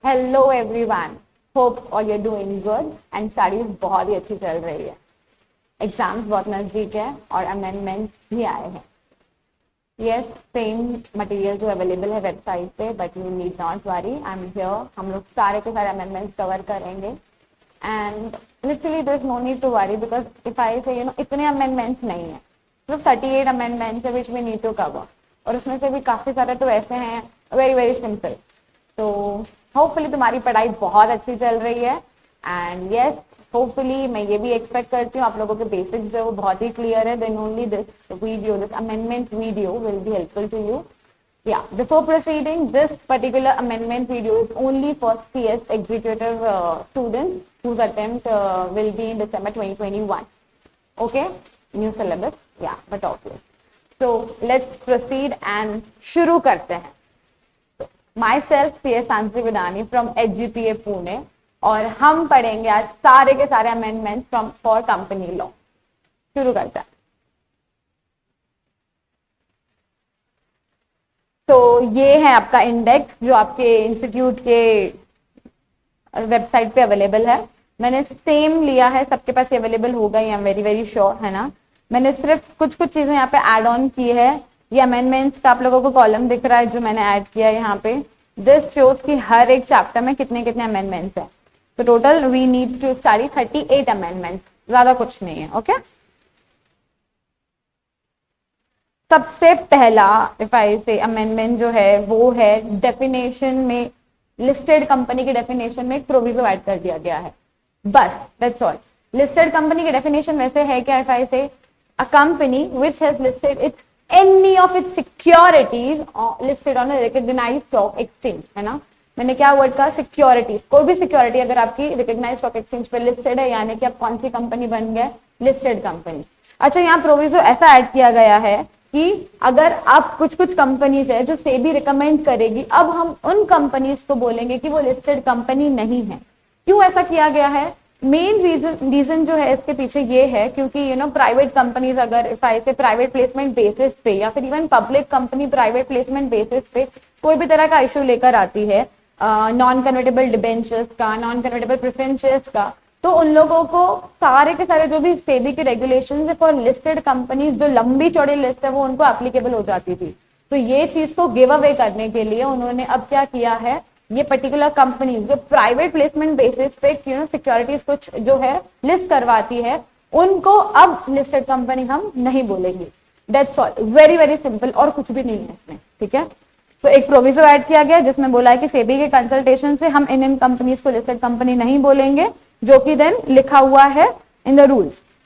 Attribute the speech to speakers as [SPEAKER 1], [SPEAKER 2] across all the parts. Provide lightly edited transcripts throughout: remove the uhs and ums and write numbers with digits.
[SPEAKER 1] Hello everyone, hope all you doing good and studies बहुत ही अच्छी चल रही है। एग्जाम्स बहुत नजदीक है और अमेंडमेंट्स भी आए हैं। यस, सेम मटेरियल जो अवेलेबल है वेबसाइट पे, but you need not worry, I am here. हम लोग सारे के सारे अमेंडमेंट्स कवर करेंगे and literally there is no need to worry because if I say इतने अमेंडमेंट्स नहीं है, सिर्फ 38 अमेंडमेंट्स है which we need to cover, और उसमें से भी काफी सारे तो ऐसे हैं वेरी वेरी सिंपल। तो होपफुली तुम्हारी पढ़ाई बहुत अच्छी चल रही है एंड यस, होपफुली मैं ये भी एक्सपेक्ट करती हूँ आप लोगों के बेसिक्स जो है वो बहुत ही क्लियर है। Then only this video, this amendment video will be helpful to you. Yeah, before proceeding, this particular amendment video is only for CS executive students whose attempt will be in December 2021. Okay, new syllabus, yeah, but obvious. So let's proceed and शुरू करते हैं। Myself CS Sanchi Vidani from HGPA Pune, और हम पढ़ेंगे आज सारे के सारे amendment from for company law. शुरू करते हैं। तो ये है आपका इंडेक्स जो आपके इंस्टीट्यूट के वेबसाइट पे अवेलेबल है। मैंने सेम लिया है, सबके पास अवेलेबल होगा, I am very very sure, है ना। मैंने सिर्फ कुछ कुछ चीजें यहाँ पे ऐड ऑन की है। ये अमेंडमेंट्स का आप लोगों को कॉलम दिख रहा है जो मैंने ऐड किया है यहाँ पे। दिस शोज कि हर एक चैप्टर में कितने कितने अमेंडमेंट्स है। तो total we need to study 38 amendments, ज्यादा कुछ नहीं है। ओके, सबसे पहला इफ आई से अमेंडमेंट जो है वो है डेफिनेशन में, लिस्टेड कंपनी की डेफिनेशन में एक प्रोविजो ऐड कर दिया गया है, बस दैट्स ऑल। लिस्टेड कंपनी की डेफिनेशन वैसे है क्या, if I say a company which has listed its any of its securities listed on a recognised stock exchange, है ना। मैंने क्या वर्ड कहा, सिक्योरिटीज। कोई भी सिक्योरिटी अगर आपकी रिकॉग्नाइज्ड स्टॉक एक्सचेंज पे लिस्टेड है, यानी कि आप कौन सी कंपनी बन गए, लिस्टेड कंपनी। अच्छा, यहाँ प्रोविजो ऐसा ऐड किया गया है कि अगर आप कुछ कुछ कंपनीज है जो सेबी रिकमेंड करेगी, अब हम उन कंपनीज को बोलेंगे कि वो लिस्टेड कंपनी नहीं है। क्यों ऐसा किया गया है? मेन रीजन जो है इसके पीछे ये है क्योंकि प्राइवेट कंपनीज अगर इफ आई से प्राइवेट प्लेसमेंट बेसिस पे या फिर even public company private placement basis पे कोई भी तरह का इशू लेकर आती है, नॉन कन्वर्टेबल डिबेंचर्स का, नॉन कन्वर्टेबल प्रेफरेंसेस का, तो उन लोगों को सारे के सारे जो भी सेबी के रेगुलेशंस है फॉर लिस्टेड कंपनीज, जो लंबी चौड़ी लिस्ट है वो उनको एप्लीकेबल हो जाती थी। तो ये चीज को गिव अवे करने के लिए उन्होंने अब क्या किया है, ये पर्टिकुलर कंपनी जो प्राइवेट प्लेसमेंट बेसिस पे सिक्योरिटीज कुछ जो है लिस्ट करवाती है, उनको अब लिस्टेड कंपनी हम नहीं बोलेंगे। That's all, very very simple, और कुछ भी नहीं है इसमें, ठीक है। तो एक प्रोविजो ऐड किया गया जिसमें बोला है कि सेबी के कंसल्टेशन से हम इन कंपनीज को लिस्टेड कंपनी नहीं बोलेंगे, जो कि देन लिखा हुआ है इन द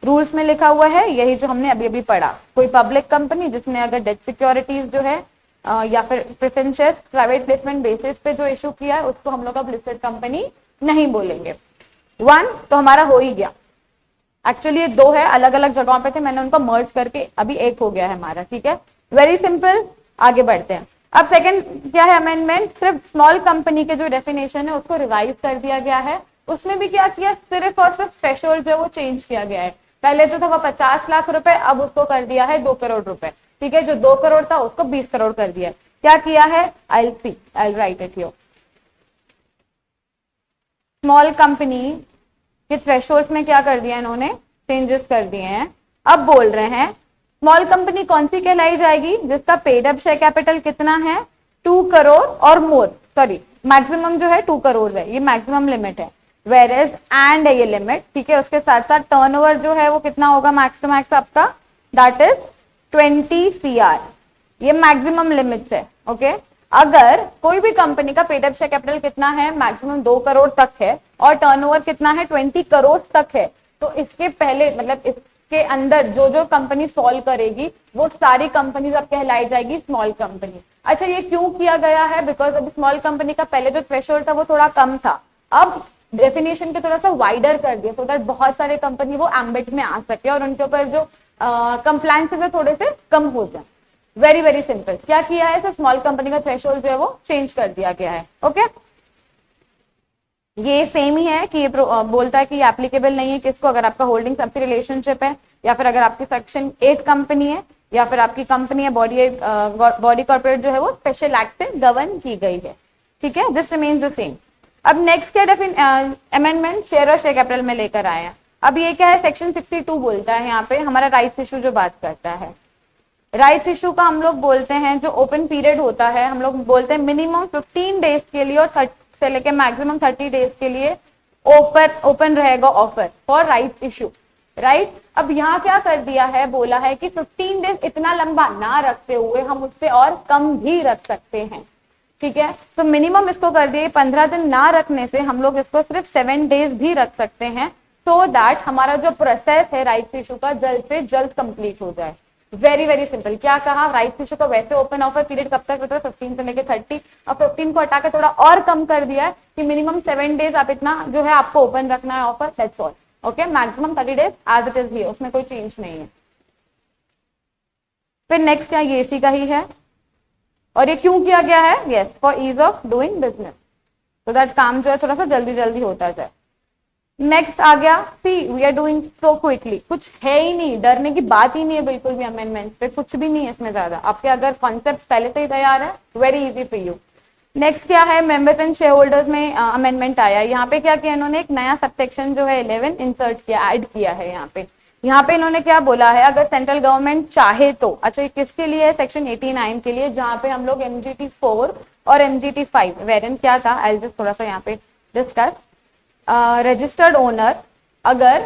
[SPEAKER 1] रूल्स में लिखा हुआ है यही जो हमने अभी अभी पढ़ा। कोई पब्लिक कंपनी जिसने अगर डेट सिक्योरिटीज जो है या फिर प्रेफरेंसेस प्राइवेट प्लेसमेंट बेसिस पे जो इशू किया है उसको हम लोग अब लिस्टेड कंपनी नहीं बोलेंगे। वन तो हमारा हो ही गया। एक्चुअली ये दो है, अलग अलग जगहों पे थे, मैंने उनको मर्ज करके अभी एक हो गया है हमारा, ठीक है। वेरी सिंपल, आगे बढ़ते हैं। अब सेकंड क्या है अमेंडमेंट, सिर्फ स्मॉल कंपनी के जो डेफिनेशन है उसको रिवाइज कर दिया गया है। उसमें भी क्या किया, सिर्फ और सिर्फ थ्रेशोल्ड जो है वो चेंज किया गया है। पहले जो था वो 50 लाख रुपए, अब उसको कर दिया है 2 करोड़ रुपए, ठीक है। जो 2 करोड़ था उसको 20 करोड़ कर दिया। क्या किया है, I write it here. Small company के थ्रेशोल्ड में क्या कर दिया इन्होंने, चेंजेस कर दिए हैं। अब बोल रहे हैं स्मॉल कंपनी कौन सी कहलाई जाएगी, जिसका पेड अप शेयर कैपिटल कितना है, 2 करोड़ और मोर, सॉरी मैक्सिमम जो है 2 करोड़ है, ये मैक्सिमम लिमिट है। वेरेज एंड है ये लिमिट, ठीक है। उसके साथ साथ टर्नओवर जो है वो कितना होगा मैक्स टू मैक्स आपका, दैट इज 20 CR, ये मैक्सिमम लिमिट्स है, ओके। अगर कोई भी कंपनी का पेड अप शेयर कैपिटल कितना है, मैक्सिमम 2 करोड़ तक है, और टर्नओवर कितना है 20 करोड़ तक है, तो इसके पहले मतलब इसके अंदर जो जो कंपनी सॉल्व करेगी वो सारी कंपनीज अब कहलाई जाएगी स्मॉल कंपनी। अच्छा, ये क्यों किया गया है, बिकॉज अभी स्मॉल कंपनी का पहले जो थ्रेशोल्ड था वो थोड़ा कम था, अब डेफिनेशन के थोड़ा सा वाइडर कर दिया, सो दैट बहुत सारे कंपनी वो एम्बिट में आ सके और उनके ऊपर जो कंप्लायंसेस है थोड़े से कम हो जाए। वेरी वेरी सिंपल, क्या किया है, तो स्मॉल कंपनी का थ्रेशोल्ड जो है वो चेंज कर दिया गया है, ओके। ये सेम ही है कि ये बोलता है कि ये एप्लीकेबल नहीं है किसको, अगर आपका होल्डिंग सबसे रिलेशनशिप है, या फिर अगर आपकी सेक्शन 8 कंपनी है, या फिर आपकी कंपनी है बॉडी कॉर्पोरेट जो है वो स्पेशल एक्ट से गवर्न की गई है, ठीक है। This remains the same. अब नेक्स्ट क्या अमेंडमेंट शेयर और शेयर कैपिटल में लेकर आए हैं। अब ये क्या है, सेक्शन 62 बोलता है यहाँ पे हमारा राइट्स इशू जो बात करता है। राइट्स इशू का हम लोग बोलते हैं जो ओपन पीरियड होता है, हम लोग बोलते हैं मिनिमम 15 डेज के लिए और 30 से लेके मैक्सिमम 30 डेज के लिए ओपन रहेगा offer for rights issue, right. अब यहाँ क्या कर दिया है, बोला है कि 15 डेज इतना लंबा ना रखते हुए हम उससे और कम भी रख सकते हैं, ठीक है। तो मिनिमम इसको कर दिए 15 दिन ना रखने से हम लोग इसको सिर्फ 7 डेज भी रख सकते हैं, सो दैट हमारा जो प्रोसेस है राइट्स इशू का जल्द से जल्द कंप्लीट हो जाए। Very very simple. क्या कहा, राइट्स इशू का वैसे ओपन ऑफर पीरियड कब तक होता है, 15 से लेकर 30, और 15 को हटा के थोड़ा और कम कर दिया है कि मिनिमम 7 डेज आप इतना जो है आपको ओपन रखना है offer, that's all. Okay, maximum 30 days as it is here, उसमें कोई चेंज नहीं है। फिर नेक्स्ट क्या, ये इसी का ही है, और ये क्यों किया गया है, yes for ease of doing business, so that काम जो है थोड़ा सा जल्दी जल्दी होता जाए। नेक्स्ट आ गया, see we are doing so quickly, कुछ है ही नहीं, डरने की बात ही नहीं है बिल्कुल भी अमेंडमेंट पे, कुछ भी नहीं है इसमें ज्यादा। आपके अगर कॉन्सेप्ट पहले से ही तैयार है, very easy for you. Next क्या है, मेंबर्स एंड शेयर होल्डर्स में अमेंडमेंट आया। यहाँ पे क्या किया इन्होंने, एक नया सबसेक्शन जो है 11 इंसर्ट किया, ऐड किया है यहाँ पे। यहाँ पे इन्होंने क्या बोला है, अगर सेंट्रल गवर्नमेंट चाहे तो, अच्छा ये किसके लिए है, सेक्शन 89 के लिए, जहाँ पे हम लोग MGT 4 और MGT 5 वेरिएंट क्या था, आई जस्ट थोड़ा सा यहाँ पे डिस्कस। रजिस्टर्ड ओनर, अगर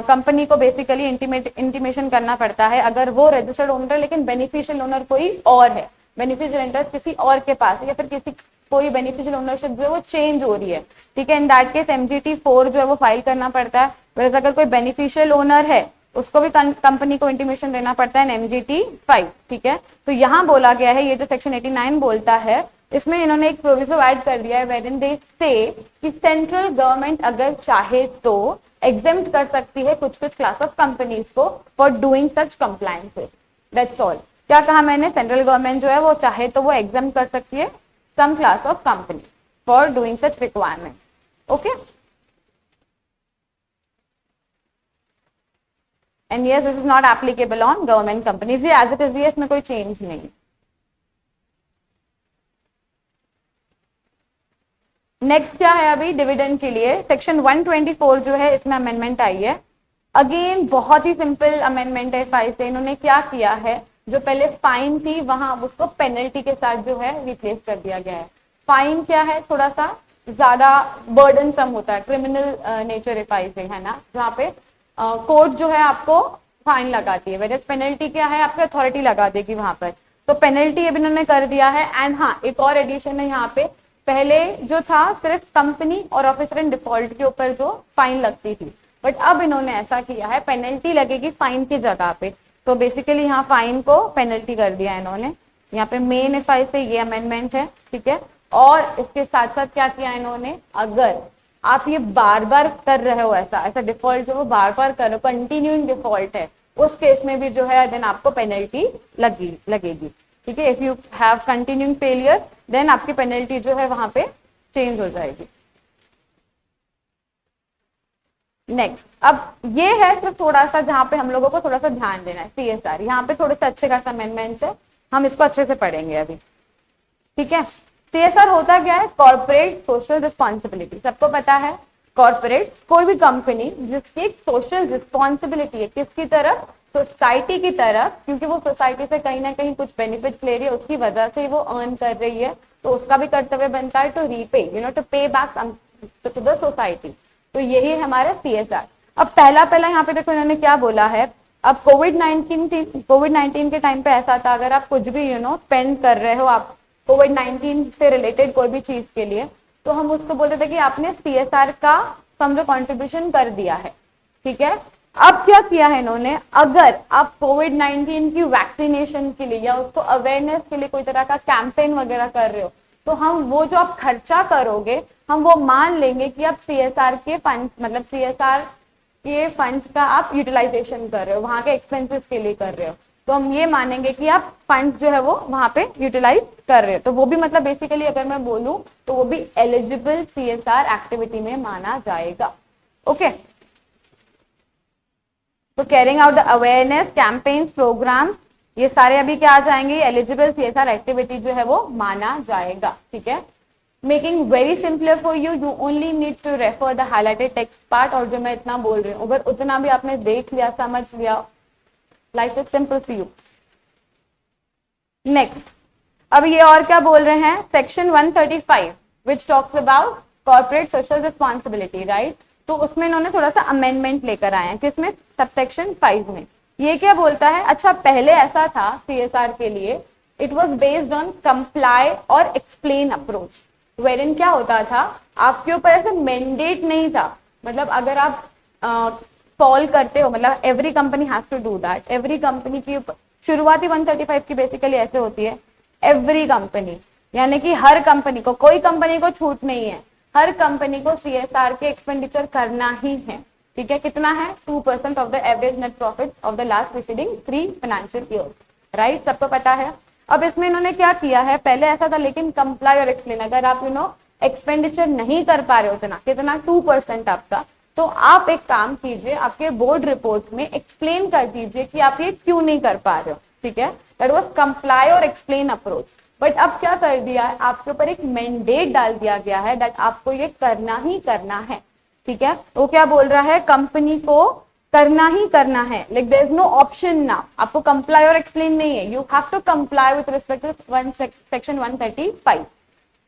[SPEAKER 1] कंपनी को बेसिकली इंटीमेशन करना पड़ता है, अगर वो रजिस्टर्ड ओनर लेकिन बेनिफिशियल ओनर कोई और है, बेनिफिशियल इंटरेस्ट किसी और के पास है, या फिर किसी कोई बेनिफिशियल ओनरशिप जो है वो चेंज हो रही है, ठीक है, इन दैट केस MGT 4 जो है वो फाइल करना पड़ता है। वैसे अगर कोई बेनिफिशियल ओनर है उसको भी कंपनी को इंटीमेशन देना पड़ता है MGT 5, ठीक है। तो यहाँ बोला गया है, ये जो सेक्शन 89 बोलता है, इसमें इन्होंने एक प्रोविजो ऐड कर दिया है वेरिन दे से कि सेंट्रल गवर्नमेंट अगर चाहे तो एग्जेम्प्ट कर सकती है कुछ कुछ क्लास ऑफ कंपनीज को for doing such compliances, that's all. क्या कहा मैंने, सेंट्रल गवर्नमेंट जो है वो चाहे तो वो एग्जेम्प्ट कर सकती है some class of company for doing such requirement, okay. And yes this is not applicable on government companies, ये एज इट इज, इसमें कोई चेंज नहीं है। नेक्स्ट क्या है, अभी डिविडेंड के लिए सेक्शन 124 जो है इसमें अमेंडमेंट आई है। अगेन बहुत ही सिंपल अमेंडमेंट है, फाइल से इन्होंने क्या किया है, जो पहले फाइन थी वहां उसको पेनल्टी के साथ जो है रिप्लेस कर दिया गया है। फाइन क्या है, थोड़ा सा ज्यादा बर्डन सम होता है, क्रिमिनल नेचर फाइल से है ना, जहाँ पे कोर्ट जो है आपको फाइन लगाती है, वेरएज पेनल्टी क्या है, आपकी अथॉरिटी लगा देगी वहां पर। तो पेनल्टी अब इन्होंने कर दिया है। एंड हाँ, एक और एडिशन है यहाँ पे, पहले जो था सिर्फ कंपनी और ऑफिसर इन डिफॉल्ट के ऊपर जो फाइन लगती थी, बट अब इन्होंने ऐसा किया है पेनल्टी लगेगी फाइन की जगह पे। तो बेसिकली यहाँ फाइन को पेनल्टी कर दिया इन्होंने, यहाँ पे मेन एफआई से ये अमेंडमेंट है, ठीक है। और इसके साथ साथ क्या किया इन्होंने, अगर आप ये बार बार कर रहे हो ऐसा डिफॉल्ट जो बार बार कर रहे हो, कंटिन्यूइंग डिफॉल्ट है, उस केस में भी जो है देन आपको पेनल्टी लगेगी, ठीक है। If you have continuing failure then आपकी पेनल्टी जो है वहां पे चेंज हो जाएगी। नेक्स्ट, अब ये है सिर्फ थोड़ा सा जहां पे हम लोगों को थोड़ा सा ध्यान देना है, CSR, यहाँ पे थोड़े से अच्छे खास अमेंडमेंट्स है, हम इसको अच्छे से पढ़ेंगे अभी, ठीक है। CSR होता क्या है, कॉर्पोरेट सोशल रिस्पॉन्सिबिलिटी, सबको पता है। कॉर्पोरेट कोई भी कंपनी जिसकी एक सोशल रिस्पॉन्सिबिलिटी है, किसकी तरफ, सोसाइटी की तरफ, क्योंकि वो सोसाइटी से कहीं ना कहीं कुछ बेनिफिट ले रही है, उसकी वजह से वो अर्न कर रही है, तो उसका भी कर्तव्य बनता है टू रीपे, टू पे बैक टू द सोसाइटी। तो यही है हमारा CSR। अब पहला यहाँ पे देखो इन्होंने क्या बोला है, अब कोविड-19 के टाइम पे ऐसा था, अगर आप कुछ भी स्पेंड कर रहे हो आप कोविड-19 से रिलेटेड कोई भी चीज के लिए, तो हम उसको बोलते थे कि आपने CSR का समझो कंट्रीब्यूशन कर दिया है, ठीक है। अब क्या किया है इन्होंने, अगर आप कोविड-19 की वैक्सीनेशन के लिए या उसको अवेयरनेस के लिए कोई तरह का कैंपेन वगैरह कर रहे हो, तो हम वो जो आप खर्चा करोगे हम वो मान लेंगे कि आप CSR के फंड, मतलब CSR के फंड्स का आप यूटिलाइजेशन कर रहे हो, वहां के एक्सपेंसेस के लिए कर रहे हो, तो हम ये मानेंगे कि आप फंड्स जो है वो वहां पे यूटिलाइज कर रहे हो। तो वो भी मतलब बेसिकली अगर मैं बोलूं तो वो भी एलिजिबल CSR एक्टिविटी में माना जाएगा, ओके। तो carrying out the awareness campaigns programme, ये सारे अभी क्या आ जाएंगे, एलिजिबल CSR एक्टिविटी जो है वो माना जाएगा, ठीक है। Making very simpler for you, you only need to refer the highlighted text part, और जो मैं इतना बोल रही हूँ अगर उतना भी आपने देख लिया, समझ लिया, life is simple for you. Next, अब ये और क्या बोल रहे हैं, section 135 which talks about corporate social responsibility, right. तो उसमें इन्होंने थोड़ा सा अमेंडमेंट लेकर आए हैं, किसमें, सबसेक्शन 5 में। ये क्या बोलता है, अच्छा पहले ऐसा था सीएसआर के लिए, it was based on comply और एक्सप्लेन अप्रोच, वेरिन क्या होता था, आपके ऊपर ऐसे मैंडेट नहीं था, मतलब अगर आप फॉल करते हो, मतलब every company has to do that, every company की शुरुआती 135 की बेसिकली ऐसे होती है, एवरी कंपनी यानी कि हर कंपनी को, कोई कंपनी को छूट नहीं है, हर कंपनी को सीएसआर के एक्सपेंडिचर करना ही है, ठीक है, कितना है, 2% of the average net profit of the last preceding 3 financial year, right, सबको पता है। अब इसमें इन्होंने क्या किया है, पहले ऐसा था लेकिन कंप्लाई और एक्सप्लेन, अगर आप एक्सपेंडिचर नहीं कर पा रहे हो उतना, कितना 2% आपका, तो आप एक काम कीजिए, आपके बोर्ड रिपोर्ट में एक्सप्लेन कर दीजिए कि आप ये क्यों नहीं कर पा रहे हो, ठीक है, दैट वाज कंप्लाई और एक्सप्लेन अप्रोच। बट अब क्या कर दिया है, आपके ऊपर एक मैंडेट डाल दिया गया है दैट आपको ये करना ही करना है, ठीक है। वो क्या बोल रहा है, कंपनी को करना ही करना है, like there is no option now, आपको कंप्लाई और एक्सप्लेन नहीं है, you have to comply with respect to section 135,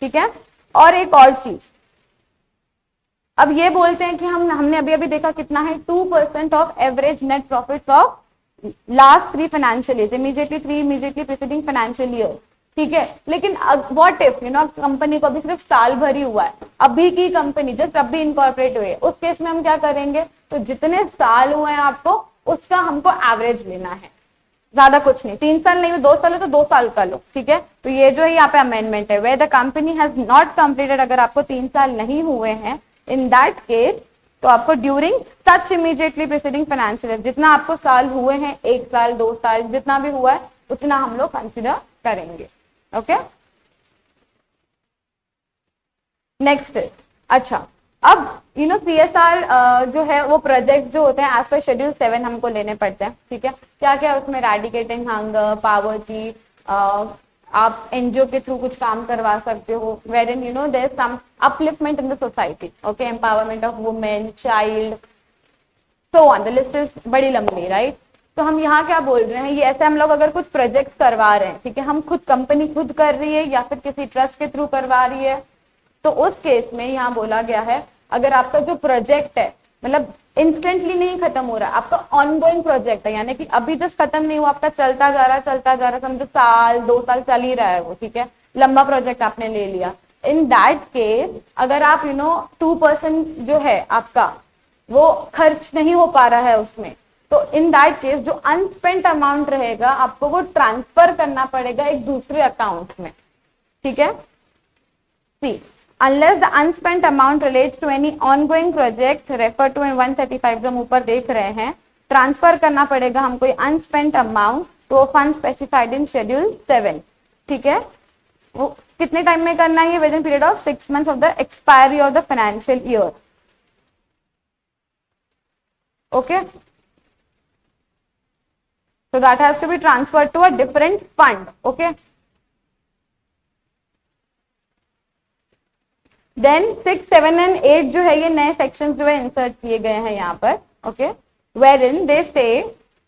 [SPEAKER 1] ठीक है। और एक और चीज, अब ये बोलते हैं कि हमने अभी अभी देखा कितना है, 2% of average net profit of last 3 financial year, immediately preceding financial year, ठीक है। लेकिन व्हाट इफ कंपनी को अभी सिर्फ साल भर ही हुआ है, अभी की कंपनी जस्ट अभी इनकॉर्पोरेट हुई है, उस केस में हम क्या करेंगे, तो जितने साल हुए हैं आपको उसका हमको एवरेज लेना है, ज्यादा कुछ नहीं, 3 साल नहीं, 2 साल हो तो 2 साल का लो, ठीक है। तो ये जो है यहाँ पे अमेंडमेंट है, where the company has not completed, अगर आपको 3 साल नहीं हुए हैं, इन दैट केस तो आपको during such immediately preceding financial year, जितना आपको साल हुए हैं, 1 साल 2 साल जितना भी हुआ है उतना हम लोग कंसिडर करेंगे, ओके। नेक्स्ट, अच्छा अब सीएसआर जो है वो प्रोजेक्ट जो होते हैं एज पर शेड्यूल 7 हमको लेने पड़ते हैं, ठीक है। क्या क्या उसमें, रेडिकेटिंग हंगर, पावर्टी, आप एनजीओ के थ्रू कुछ काम करवा सकते हो, where in there is some upliftment in the society, okay, empowerment of women, child, so on, the list is बड़ी लंबी, राइट। तो हम यहाँ क्या बोल रहे हैं, ये ऐसे हम लोग अगर कुछ प्रोजेक्ट करवा रहे हैं, ठीक है, हम खुद कंपनी खुद कर रही है या फिर किसी ट्रस्ट के थ्रू करवा रही है, तो उस केस में यहाँ बोला गया है, अगर आपका जो प्रोजेक्ट है मतलब इंस्टेंटली नहीं खत्म हो रहा, आपका ऑनगोइंग प्रोजेक्ट है, यानी कि अभी जस्ट खत्म नहीं हुआ, आपका चलता जा रहा, समझो साल 2 साल चल ही रहा है वो, ठीक है, लंबा प्रोजेक्ट आपने ले लिया, इन दैट केस अगर आप 2% जो है आपका वो खर्च नहीं हो पा रहा है उसमें, तो इन दैट केस जो अनस्पेंट अमाउंट रहेगा आपको वो ट्रांसफर करना पड़ेगा एक दूसरे अकाउंट में, ठीक है। सी, unless the unspent amount relates to any ongoing project refer to in 135, जो हम ऊपर देख रहे हैं, ट्रांसफर करना पड़ेगा हमको unspent amount to fund specified in schedule 7, ठीक है। वो कितने टाइम में करना है, within period of 6 months ऑफ द expiry of the financial year, okay. So that has to be transferred to a different fund, okay. Then 6, 7 and 8 जो है ये नए sections जो है insert किए गए हैं यहाँ पर, okay, wherein they say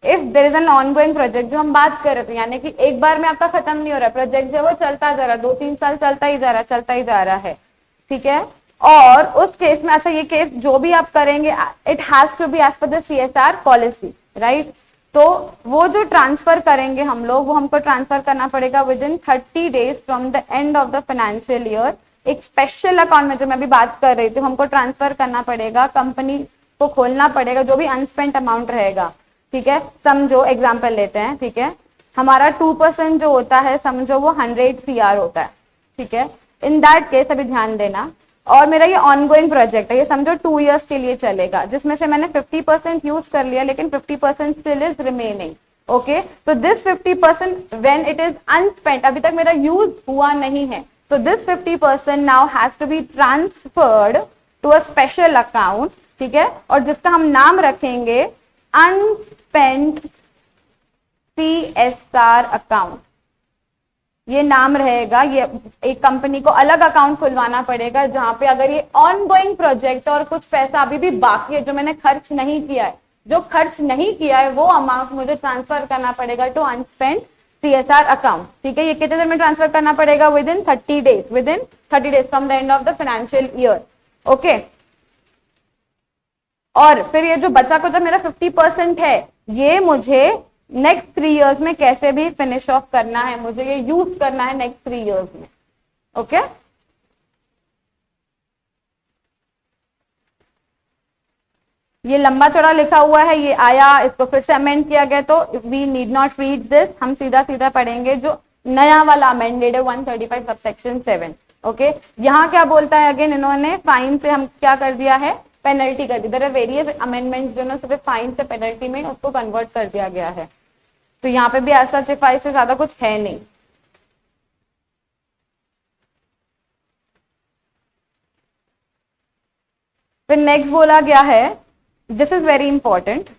[SPEAKER 1] if there is an ongoing project, जो हम बात कर रहे थे, यानी कि एक बार में आपका खत्म नहीं हो रहा प्रोजेक्ट, जो वो चलता जा रहा, 2-3 साल चलता ही जा रहा है, ठीक है। और उस केस में, अच्छा ये केस जो भी आप करेंगे, it has to be as per the CSR policy, right. तो वो जो ट्रांसफर करेंगे हम लोग, वो हमको ट्रांसफर करना पड़ेगा with in 30 days from the end of the financial year, एक स्पेशल अकाउंट में, जो मैं अभी बात कर रही थी, हमको ट्रांसफर करना पड़ेगा, कंपनी को खोलना पड़ेगा जो भी अनस्पेंट अमाउंट रहेगा, ठीक है। समझो एग्जाम्पल लेते हैं, ठीक है, हमारा 2% जो होता है समझो वो 100 CR होता है, ठीक है। इन दैट केस अभी ध्यान देना, और मेरा ये ऑनगोइंग प्रोजेक्ट है, ये समझो 2 years के लिए चलेगा, जिसमें से मैंने 50% यूज कर लिया, लेकिन 50% स्टिल इज रिमेनिंग, ओके। तो दिस 50% व्हेन इट इज अनस्पेंट, अभी तक मेरा यूज हुआ नहीं है, so this 50% now has to be transferred to a special account, ठीक है, और जिसका हम नाम रखेंगे अनस्पेंट CSR अकाउंट, ये नाम रहेगा, ये एक कंपनी को अलग अकाउंट खुलवाना पड़ेगा जहां पे अगर ये ऑन गोइंग प्रोजेक्ट और कुछ पैसा अभी भी बाकी है जो मैंने खर्च नहीं किया है, जो खर्च नहीं किया है वो अमाउंट मुझे ट्रांसफर करना पड़ेगा टू अनस्पेंड CSR अकाउंट। ठीक है, ये कितने दिन में ट्रांसफर करना पड़ेगा? With in 30 days, with in 30 days from the end of the financial year. Okay, और फिर ये जो बचा कुछ मेरा 50% है, ये मुझे नेक्स्ट 3 इयर्स में कैसे भी फिनिश ऑफ करना है, मुझे ये यूज करना है नेक्स्ट 3 इयर्स में। ओके, ये लंबा चौड़ा लिखा हुआ है, ये आया, इसको फिर से अमेंड किया गया, तो we need not read this, हम सीधा सीधा पढ़ेंगे जो नया वाला अमेंडेड है 135 सबसेक्शन 7। ओके, यहाँ क्या बोलता है अगेन, इन्होंने फाइन से हम क्या कर दिया है, पेनल्टी कर दी। देयर आर वेरियस अमेंडमेंट्स जो ना सिर्फ फाइन से पेनल्टी में उसको कन्वर्ट कर दिया गया है। तो यहाँ पे भी ऐसा सिफाई से ज्यादा कुछ है नहीं। फिर नेक्स्ट बोला गया है, दिस इज वेरी इंपॉर्टेंट,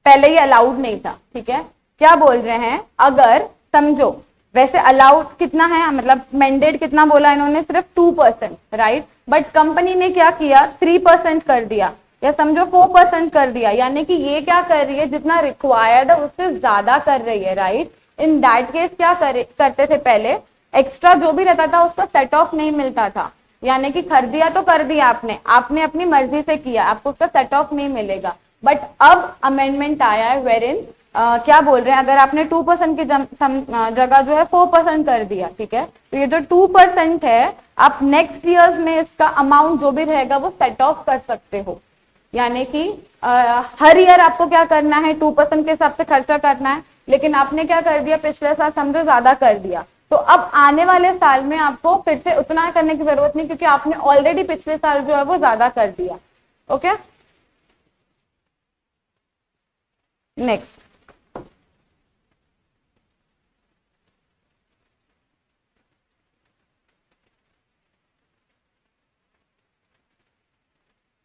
[SPEAKER 1] पहले ये अलाउड नहीं था। ठीक है, क्या बोल रहे हैं, अगर समझो वैसे अलाउड कितना है, मतलब मैंडेट कितना बोला इन्होंने, सिर्फ 2%, राइट, बट कंपनी ने क्या किया, 3% कर दिया, या समझो 4% कर दिया, यानी कि ये क्या कर रही है, जितना रिक्वायर्ड है उससे ज्यादा कर रही है, राइट। इन दैट केस क्या करते थे पहले, एक्स्ट्रा जो भी रहता था उसका सेट ऑफ नहीं मिलता था, यानी कि कर दिया तो कर दिया आपने अपनी मर्जी से किया, आपको उसका सेट ऑफ नहीं मिलेगा। बट अब अमेंडमेंट आया है वेरिन क्या बोल रहे हैं, अगर आपने 2% की जगह जो है 4% कर दिया, ठीक है, तो ये जो 2% है आप नेक्स्ट ईयर्स में इसका अमाउंट जो भी रहेगा वो सेट ऑफ कर सकते हो, यानी कि हर ईयर आपको क्या करना है, 2% के हिसाब से खर्चा करना है, लेकिन आपने क्या कर दिया, पिछले साल समझो ज्यादा कर दिया, तो अब आने वाले साल में आपको फिर से उतना करने की जरूरत नहीं, क्योंकि आपने ऑलरेडी पिछले साल जो है वो ज्यादा कर दिया। Okay, next,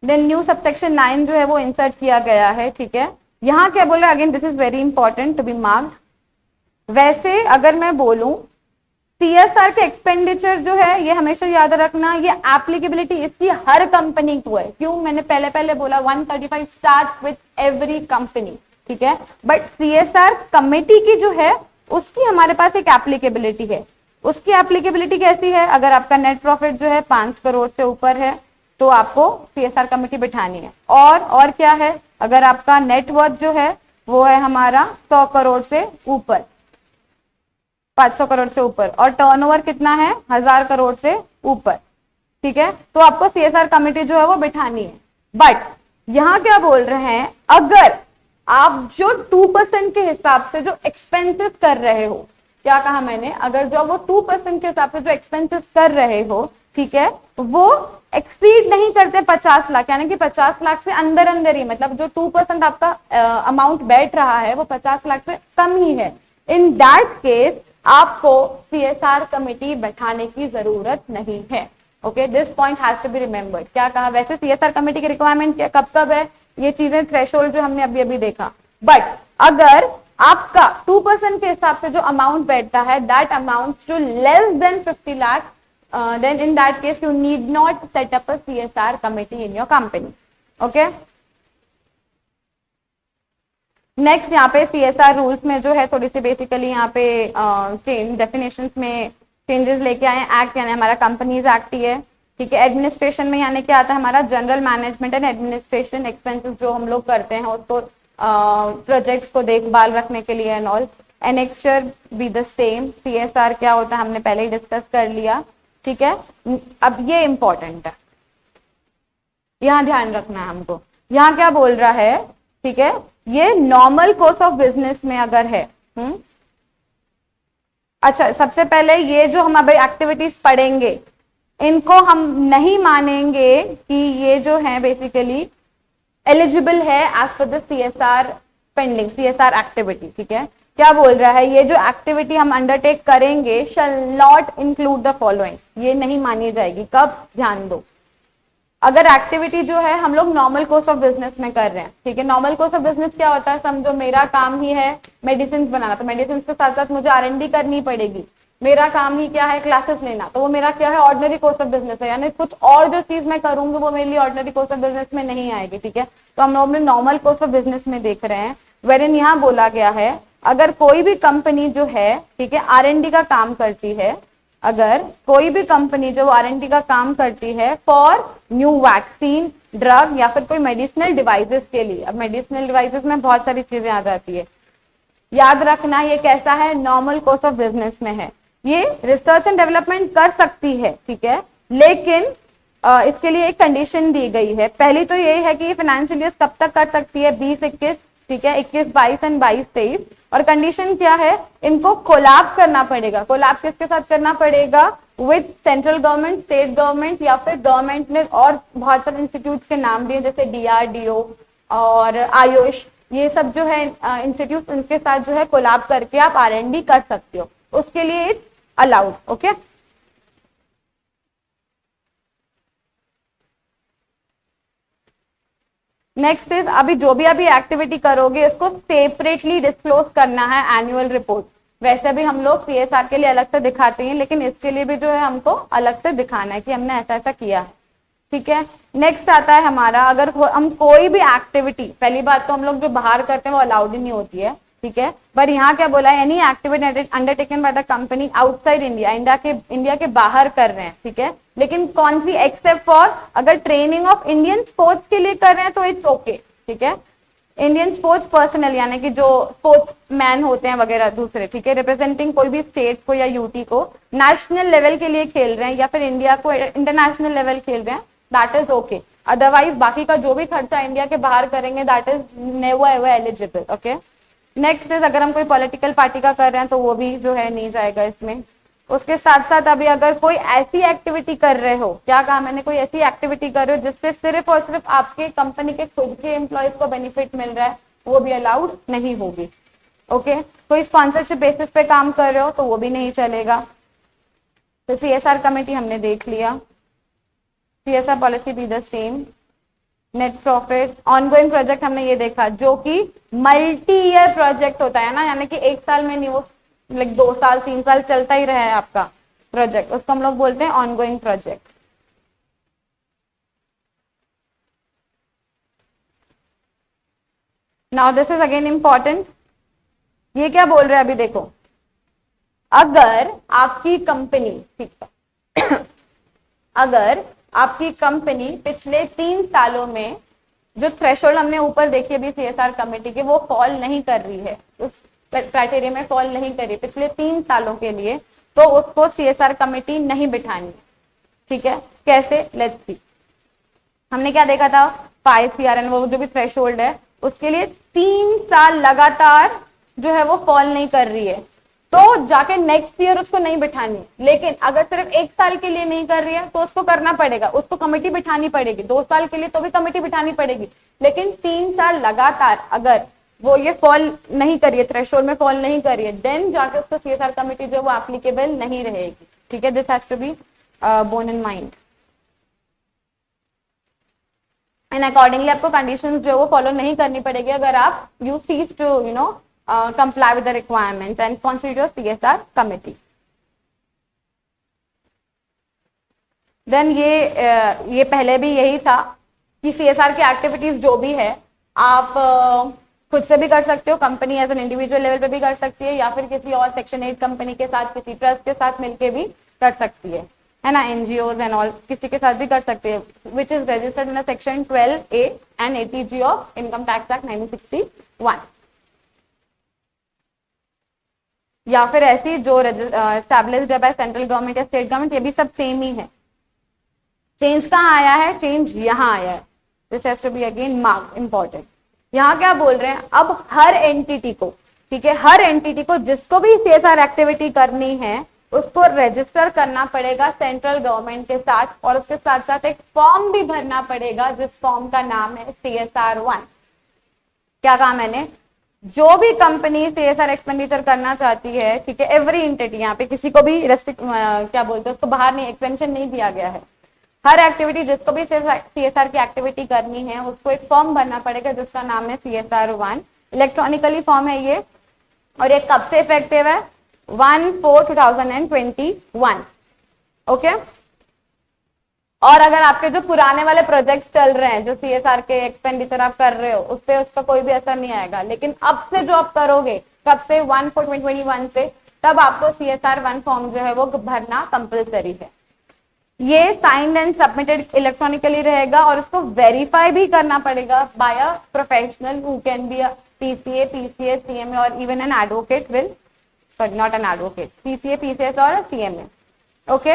[SPEAKER 1] then new subsection 9 जो है वो इंसर्ट किया गया है। ठीक है, यहाँ क्या बोल रहा है, again this is very important to be marked. वैसे अगर मैं बोलूं CSR के एक्सपेंडिचर जो है, ये हमेशा याद रखना, ये एप्लीकेबिलिटी इसकी हर कंपनी को है। क्यों, मैंने पहले बोला 135 स्टार्ट विद एवरी कंपनी, ठीक है, बट CSR कमेटी की जो है उसकी हमारे पास एक एप्लीकेबिलिटी है। उसकी एप्लीकेबिलिटी कैसी है, अगर आपका नेट प्रॉफिट जो है 5 करोड़ से ऊपर है तो आपको CSR कमेटी बिठानी है। और क्या है, अगर आपका नेटवर्थ जो है वो है हमारा 100 करोड़ से ऊपर, 500 करोड़ से ऊपर, और टर्नओवर कितना है, 1000 करोड़ से ऊपर, ठीक है, तो आपको CSR कमेटी जो है वो बिठानी है। बट यहां क्या बोल रहे हैं, अगर आप जो 2% के हिसाब से जो एक्सपेंसेस कर रहे हो, क्या कहा मैंने, अगर जो वो 2% के हिसाब से जो एक्सपेंसेस कर रहे हो, ठीक है, वो एक्सीड नहीं करते 50 लाख, यानी कि 50 लाख से अंदर ही, मतलब जो 2% आपका अमाउंट बैठ रहा है वो 50 लाख से कम ही है, इन दैट केस आपको CSR कमेटी बैठाने की जरूरत नहीं है। Okay, this point has to be remembered. क्या कहा, वैसे CSR कमेटी की रिक्वायरमेंट कब है, ये चीजें थ्रेशोल्ड जो हमने अभी देखा, बट अगर आपका 2% के हिसाब से जो अमाउंट बैठता है, that amount to less than 50 lakh, then in that case you need not set up a CSR committee in your company. Okay, next यहाँ पे CSR रूल्स में जो है थोड़ी सी बेसिकली यहाँ पे चेंज डेफिनेशंस में चेंजेस लेके आए हैं। एक्ट यानी हमारा कंपनीज एक्ट ही है, ठीक है। एडमिनिस्ट्रेशन में यानी क्या आता है, हमारा general management and administration expenses जो हम लोग करते हैं उसको प्रोजेक्ट्स को देखभाल रखने के लिए and all. Annexure be the same. CSR क्या होता है हमने पहले ही डिस्कस कर लिया, ठीक है। अब ये इंपॉर्टेंट है, यहां ध्यान रखना है हमको। यहां क्या बोल रहा है, ठीक है, ये नॉर्मल कोर्स ऑफ बिजनेस में अगर है, अच्छा सबसे पहले ये जो हम अभी एक्टिविटीज पढ़ेंगे इनको हम नहीं मानेंगे कि ये जो है बेसिकली एलिजिबल है as per the CSR pending CSR activity, ठीक है। क्या बोल रहा है, ये जो एक्टिविटी हम अंडरटेक करेंगे shall not include the following, ये नहीं मानी जाएगी। कब, ध्यान दो, अगर एक्टिविटी जो है हम लोग नॉर्मल कोर्स ऑफ बिजनेस में कर रहे हैं, ठीक है। नॉर्मल कोर्स ऑफ बिजनेस क्या होता है, समझो मेरा काम ही है मेडिसिन बनाना, तो मेडिसिन के साथ साथ मुझे R&D करनी पड़ेगी, मेरा काम ही क्या है, क्लासेस लेना, तो वो मेरा क्या है, ऑर्डिनरी कोर्स ऑफ बिजनेस है, यानी कुछ और जो चीज मैं करूंगी वो मेरे लिए ऑर्डिनरी कोर्स ऑफ बिजनेस में नहीं आएगी, ठीक है। तो हम लोग नॉर्मल कोर्स ऑफ बिजनेस में देख रहे हैं, वेरिन यहाँ बोला गया है अगर कोई भी कंपनी जो है, ठीक है, R&D का काम करती है, अगर कोई भी कंपनी जो R&D का काम करती है फॉर न्यू वैक्सीन, ड्रग या फिर कोई मेडिसिनल डिवाइसेस के लिए, अब मेडिसिनल डिवाइसेस में बहुत सारी चीजें आ जाती है, याद रखना ये कैसा है, नॉर्मल कोर्स ऑफ बिजनेस में है, ये रिसर्च एंड डेवलपमेंट कर सकती है, ठीक है, लेकिन इसके लिए एक कंडीशन दी गई है। पहली तो ये है कि ये फाइनेंशियल ईयर कब तक कर सकती है, 20-21, ठीक है, 21-22 एंड 22-23, और कंडीशन क्या है, इनको कोलैब करना पड़ेगा। कोलैब किसके साथ करना पड़ेगा, with central government, state government, या फिर गवर्नमेंट ने और बहुत सारे इंस्टीट्यूट के नाम दिए जैसे DRDO और आयुष, ये सब जो है इंस्टीट्यूट, इनके साथ जो है कोलैब करके आप R&D कर सकते हो, उसके लिए it's allowed, okay. Next is, अभी जो भी अभी एक्टिविटी करोगे इसको सेपरेटली डिस्क्लोज करना है एनुअल रिपोर्ट। वैसे भी हम लोग CSR के लिए अलग से दिखाते हैं, लेकिन इसके लिए भी जो है हमको अलग से दिखाना है कि हमने ऐसा ऐसा किया है, ठीक है। नेक्स्ट आता है हमारा, अगर हम कोई भी एक्टिविटी, पहली बात तो हम लोग जो बाहर करते हैं वो अलाउड ही नहीं होती है, ठीक है, पर यहाँ क्या बोला है, any activity undertaken by the company outside India, India के बाहर कर रहे हैं, ठीक है, लेकिन कौन सी, एक्सेप्ट फॉर अगर ट्रेनिंग ऑफ इंडियन स्पोर्ट्स के लिए कर रहे हैं तो इट्स ओके, ठीक है। इंडियन स्पोर्ट्स पर्सनल यानी कि जो स्पोर्ट्स मैन होते हैं वगैरह दूसरे, ठीक है, रिप्रेजेंटिंग कोई भी स्टेट को या यूटी को नेशनल लेवल के लिए खेल रहे हैं या फिर इंडिया को इंटरनेशनल लेवल खेल रहे हैं, दैट इज ओके। अदरवाइज बाकी का जो भी खर्चा इंडिया के बाहर करेंगे that is never ever eligible, okay. Next is, अगर हम कोई पॉलिटिकल पार्टी का कर रहे हैं तो वो भी जो है नहीं जाएगा इसमें। उसके साथ साथ अभी अगर कोई ऐसी एक्टिविटी कर रहे हो, क्या कहा मैंने, कोई ऐसी एक्टिविटी कर रहे हो जिससे सिर्फ और सिर्फ आपके कंपनी के खुद के एम्प्लॉयज को बेनिफिट मिल रहा है, वो भी अलाउड नहीं होगी, ओके। कोई स्पॉन्सरशिप बेसिस पे काम कर रहे हो तो वो भी नहीं चलेगा। तो CSR कमेटी हमने देख लिया, CSR policy be the same. Net profit, ongoing project हमने ये देखा जो कि मल्टी ईयर प्रोजेक्ट होता है ना, यानी कि एक साल में नहीं, वो लाइक 2 साल 3 साल चलता ही रहा है आपका प्रोजेक्ट, उसको हम लोग बोलते हैं ongoing project. Now this is again important, ये क्या बोल रहे हैं अभी देखो, अगर आपकी कंपनी, ठीक है, अगर आपकी कंपनी पिछले 3 सालों में जो थ्रेशोल्ड हमने ऊपर देखी अभी CSR कमेटी के, वो फॉल नहीं कर रही है, उस क्राइटेरिया में फॉल नहीं कर रही पिछले 3 सालों के लिए, तो उसको CSR कमेटी नहीं बिठानी, ठीक है। कैसे, लेट्स सी। हमने क्या देखा था, 5 CRN, वो जो भी थ्रेशोल्ड है उसके लिए 3 साल लगातार जो है वो फॉल नहीं कर रही है, तो जाके नेक्स्ट ईयर उसको नहीं बिठानी। लेकिन अगर सिर्फ 1 साल के लिए नहीं कर रही है तो उसको करना पड़ेगा, उसको कमेटी बिठानी पड़ेगी। 2 साल के लिए तो भी कमेटी बिठानी पड़ेगी, लेकिन 3 साल लगातार अगर वो ये फॉल नहीं करिए, थ्रेशोल्ड में फॉल नहीं करिए, देन जाके उसको CSR कमेटी जो वो एप्लीकेबल नहीं रहेगी, ठीक है। This has to be borne in mind, and accordingly आपको कंडीशंस जो वो फॉलो नहीं करनी पड़ेगी अगर आप you cease to comply with the requirements and constitute CSR committee. Then ये पहले भी यही था कि CSR की एक्टिविटीज जो भी है आप खुद से भी कर सकते हो, company as an individual level पे भी कर सकती है, या फिर किसी और सेक्शन 8 कंपनी के साथ, किसी ट्रस्ट के साथ मिलके भी कर सकती है ना, NGOs एंड ऑल, किसी के साथ भी कर सकते हैं, which is registered in section 12A and 80G of income tax act 1961, या फिर ऐसी जो एस्टैब्लिश्ड है बाय सेंट्रल गवर्नमेंट या स्टेट गवर्नमेंट, ये भी सब सेम ही है। चेंज कहाँ आया है, चेंज यहाँ आया है, this has to be again mark important. यहाँ क्या बोल रहे हैं, अब हर एंटिटी को, ठीक है, हर एंटिटी को जिसको भी CSR एक्टिविटी करनी है उसको रजिस्टर करना पड़ेगा सेंट्रल गवर्नमेंट के साथ, और उसके साथ साथ एक फॉर्म भी भरना पड़ेगा जिस फॉर्म का नाम है CSR1। क्या कहा मैंने, जो भी कंपनी CSR एक्सपेंडिचर करना चाहती है, ठीक है, एवरी एंटिटी, यहाँ पे किसी को भी रेस्ट्रिक्ट क्या बोलते हैं उसको बाहर नहीं, एक्सपेंशन नहीं दिया गया है, हर एक्टिविटी जिसको भी CSR की एक्टिविटी करनी है उसको एक फॉर्म भरना पड़ेगा जिसका नाम है CSR1। इलेक्ट्रॉनिकली फॉर्म है ये, और ये कब से इफेक्टिव है, 1/4/2021। ओके, और अगर आपके जो पुराने वाले प्रोजेक्ट चल रहे हैं, जो CSR के एक्सपेंडिचर आप कर रहे हो, उस पर उसका कोई भी असर नहीं आएगा। लेकिन अब से जो आप करोगे, कब से, 1/4/2021 से, तब आपको CSR 1 फॉर्म जो है वो भरना कंपलसरी है। ये साइंड एंड सबमिटेड इलेक्ट्रॉनिकली रहेगा और उसको वेरीफाई भी करना पड़ेगा by a professional who can be a PCA, PCS, CMA और even an advocate will, sorry not an advocate, PCA, PCS और CMA। ओके,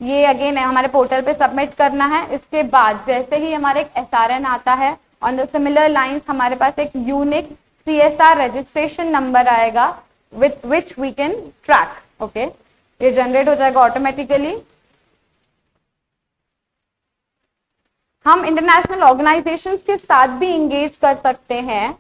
[SPEAKER 1] ये अगेन हमारे पोर्टल पे सबमिट करना है। इसके बाद जैसे ही हमारे एक SRN आता है, ऑन द सिमिलर लाइंस हमारे पास एक यूनिक CSR रजिस्ट्रेशन नंबर आएगा with which we can track. Okay, ये जनरेट हो जाएगा ऑटोमेटिकली। हम इंटरनेशनल ऑर्गेनाइजेशंस के साथ भी इंगेज कर सकते हैं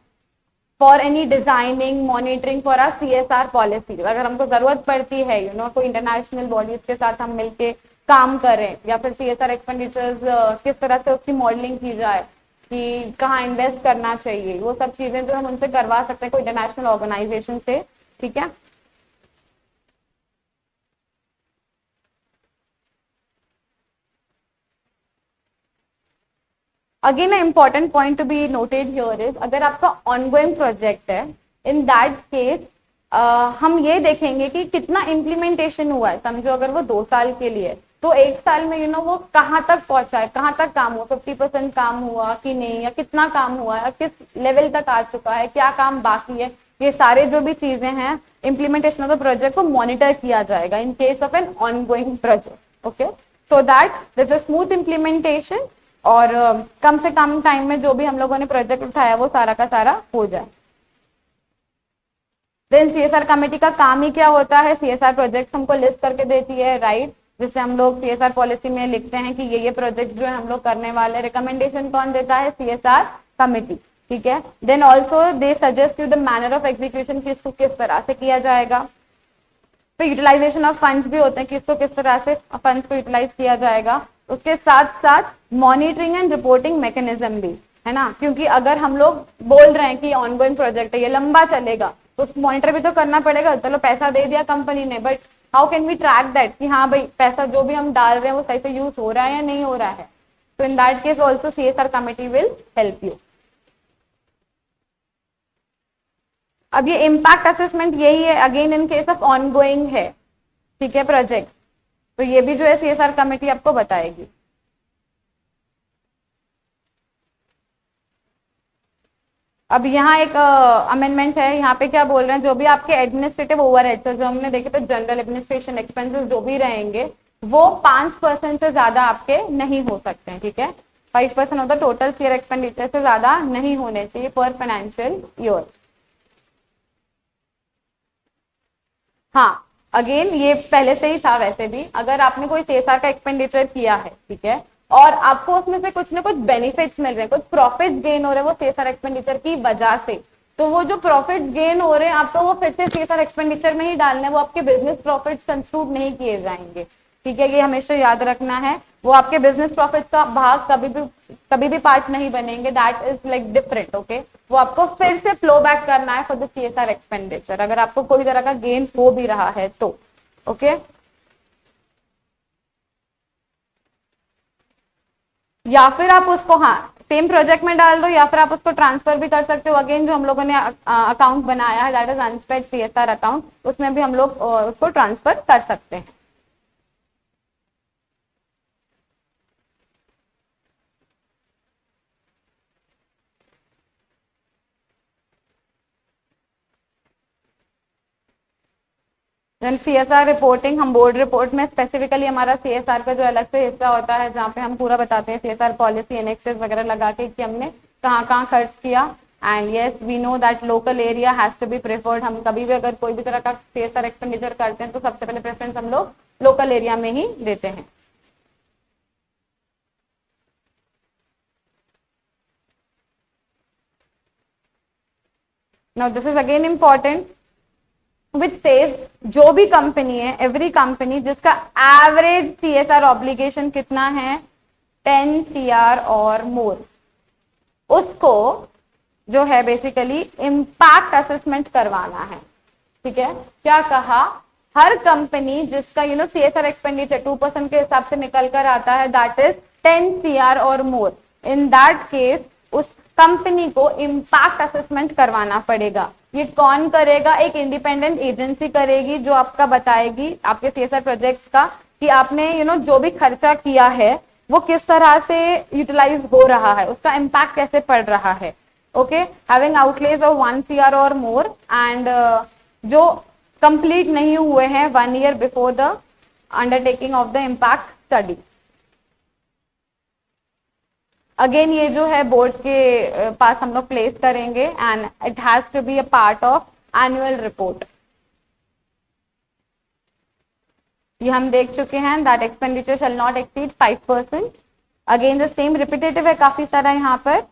[SPEAKER 1] for any designing, monitoring for our CSR policy. अगर हमको जरूरत पड़ती है, कोई इंटरनेशनल बॉडीज के साथ हम मिलके काम करें, या फिर CSR एक्सपेंडिचर्स किस तरह से उसकी मॉडलिंग की जाए, कि कहाँ इन्वेस्ट करना चाहिए, वो सब चीजें जो हम उनसे करवा सकते हैं कोई इंटरनेशनल ऑर्गेनाइजेशन से। ठीक है, again important point to be noted here is, अगर आपका ऑनगोइंग प्रोजेक्ट है, इन दैट केस हम ये देखेंगे कि कितना इम्प्लीमेंटेशन हुआ है। समझो अगर वो 2 साल के लिए, तो 1 साल में वो कहाँ तक पहुंचा है, कहाँ तक काम हुआ, 50% काम हुआ कि नहीं, या कितना काम हुआ है, किस लेवल तक आ चुका है, क्या काम बाकी है। ये सारे जो भी चीजें हैं इम्प्लीमेंटेशन ऑफ द प्रोजेक्ट को मॉनिटर किया जाएगा in case of an ongoing project. Okay, so that this is smooth implementation और कम से कम टाइम में जो भी हम लोगों ने प्रोजेक्ट उठाया वो सारा का सारा हो जाए। देन CSR कमेटी का काम ही क्या होता है, CSR प्रोजेक्ट हमको लिस्ट करके देती है, राइट, जिससे हम लोग CSR पॉलिसी में लिखते हैं कि ये प्रोजेक्ट जो है हम लोग करने वाले। रिकमेंडेशन कौन देता है, CSR कमेटी। ठीक है, then also they suggest you the manner of execution, किसको किस तरह से किया जाएगा। तो यूटिलाइजेशन ऑफ फंड्स भी होते हैं, किसको किस तरह से फंड्स को यूटिलाइज किया जाएगा। उसके साथ साथ मॉनिटरिंग एंड रिपोर्टिंग मैकेनिज्म भी है ना, क्योंकि अगर हम लोग बोल रहे हैं कि ऑनगोइंग प्रोजेक्ट है, ये लंबा चलेगा, तो मॉनिटर भी तो करना पड़ेगा। चलो पैसा दे दिया कंपनी ने, but how can we track that कि हाँ भाई पैसा जो भी हम डाल रहे हैं वो सही से यूज हो रहा है या नहीं हो रहा है। तो इन that case also CSR committee will help you. अब ये इम्पैक्ट असेसमेंट यही है again in case of ongoing है, ठीक है, प्रोजेक्ट। तो ये भी जो है CSR कमेटी आपको बताएगी। अब यहाँ एक अमेंडमेंट है, यहाँ पे क्या बोल रहे हैं, जो भी आपके एडमिनिस्ट्रेटिव ओवरहेड्स जो हमने देखे तो जनरल एडमिनिस्ट्रेशन एक्सपेंसेस जो भी रहेंगे वो 5% से ज्यादा आपके नहीं हो सकते हैं। ठीक है, 5% of the total CSR expenditure से ज्यादा नहीं होने चाहिए पर फाइनेंशियल ईयर। हाँ, अगेन ये पहले से ही था, वैसे भी अगर आपने कोई CSR का एक्सपेंडिचर किया है, ठीक है, और आपको उसमें से कुछ ना कुछ बेनिफिट्स मिल रहे हैं, कुछ प्रॉफिट गेन हो रहे हैं वो CSR एक्सपेंडिचर की वजह से, तो वो जो प्रॉफिट गेन हो रहे हैं आपको वो फिर से CSR एक्सपेंडिचर में ही डालना है, वो आपके बिजनेस प्रॉफिट कंस्ट्रूड नहीं किए जाएंगे। ठीक है, ये हमेशा याद रखना है, वो आपके बिजनेस प्रॉफिट का भाग कभी भी पार्ट नहीं बनेंगे। That is like different. Okay, वो आपको फिर से फ्लो बैक करना है फॉर द CSR एक्सपेंडिचर, अगर आपको कोई तरह का गेन हो भी रहा है तो। ओके, या फिर आप उसको, हाँ, सेम प्रोजेक्ट में डाल दो, या फिर आप उसको ट्रांसफर भी कर सकते हो। अगेन जो हम लोगों ने अकाउंट बनाया है दैट इज अनस्पेड CSR अकाउंट, उसमें भी हम लोग उसको ट्रांसफर कर सकते हैं। देन CSR रिपोर्टिंग, हम बोर्ड रिपोर्ट में स्पेसिफिकली हमारा CSR का जो अलग से हिस्सा होता है जहाँ पे हम पूरा बताते हैं CSR पॉलिसी एनेक्सेस वगैरह लगा के कि हमने कहाँ कहाँ खर्च किया। And yes we know that local area has to be preferred. हम कभी भी अगर कोई भी तरह का CSR एक्सपेंडिचर करते हैं तो सबसे पहले प्रेफरेंस हम लोग लोकल एरिया में ही देते हैं। Now this is again important which says जो भी कंपनी है, एवरी कंपनी जिसका एवरेज CSR ऑब्लिगेशन कितना है 10 CR और मोर, उसको जो है बेसिकली इम्पैक्ट असेसमेंट करवाना है। ठीक है, क्या कहा, हर कंपनी जिसका CSR एक्सपेंडिचर 2% के हिसाब से निकल कर आता है, दैट इज 10 CR और मोर, इन दैट केस उस कंपनी को इम्पैक्ट असेसमेंट करवाना पड़ेगा। ये कौन करेगा? एक इंडिपेंडेंट एजेंसी करेगी जो आपका बताएगी आपके CSR प्रोजेक्ट्स का कि आपने जो भी खर्चा किया है वो किस तरह से यूटिलाइज हो रहा है, उसका इम्पैक्ट कैसे पड़ रहा है। Okay, having outlays of 1 CR और मोर एंड जो कंप्लीट नहीं हुए हैं 1 year before the undertaking of the impact study. Again ये जो है बोर्ड के पास हम लोग प्लेस करेंगे and it has to be a part of annual report. ये हम देख चुके हैं that expenditure shall not exceed 5%। Again the same repetitive है काफी सारा यहाँ पर।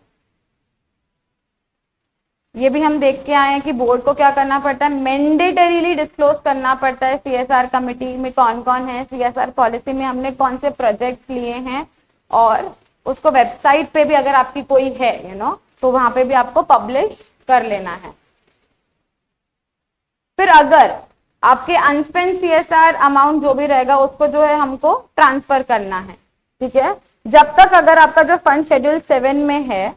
[SPEAKER 1] ये भी हम देख के आए हैं कि बोर्ड को क्या करना पड़ता है, मैंडेटरीली डिस्क्लोज करना पड़ता है CSR कमिटी में कौन कौन है, CSR पॉलिसी में हमने कौन से प्रोजेक्ट लिए हैं, और उसको वेबसाइट पे भी अगर आपकी कोई है तो वहां पे भी आपको पब्लिश कर लेना है। फिर अगर आपके अनस्पेंड CSR अमाउंट जो भी रहेगा उसको जो है हमको ट्रांसफर करना है। ठीक है, जब तक अगर आपका जो फंड शेड्यूल 7 में है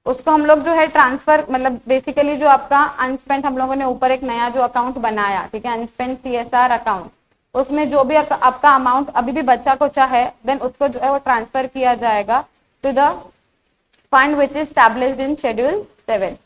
[SPEAKER 1] उसको हम लोग जो है ट्रांसफर, मतलब बेसिकली जो आपका अनस्पेंड, हम लोगों ने ऊपर एक नया जो अकाउंट बनाया, ठीक है, अनस्पेंड CSR अकाउंट, उसमें जो भी आपका अमाउंट अभी भी बचा कुचा है देन उसको जो है वो ट्रांसफर किया जाएगा to the fund which is established in schedule 7।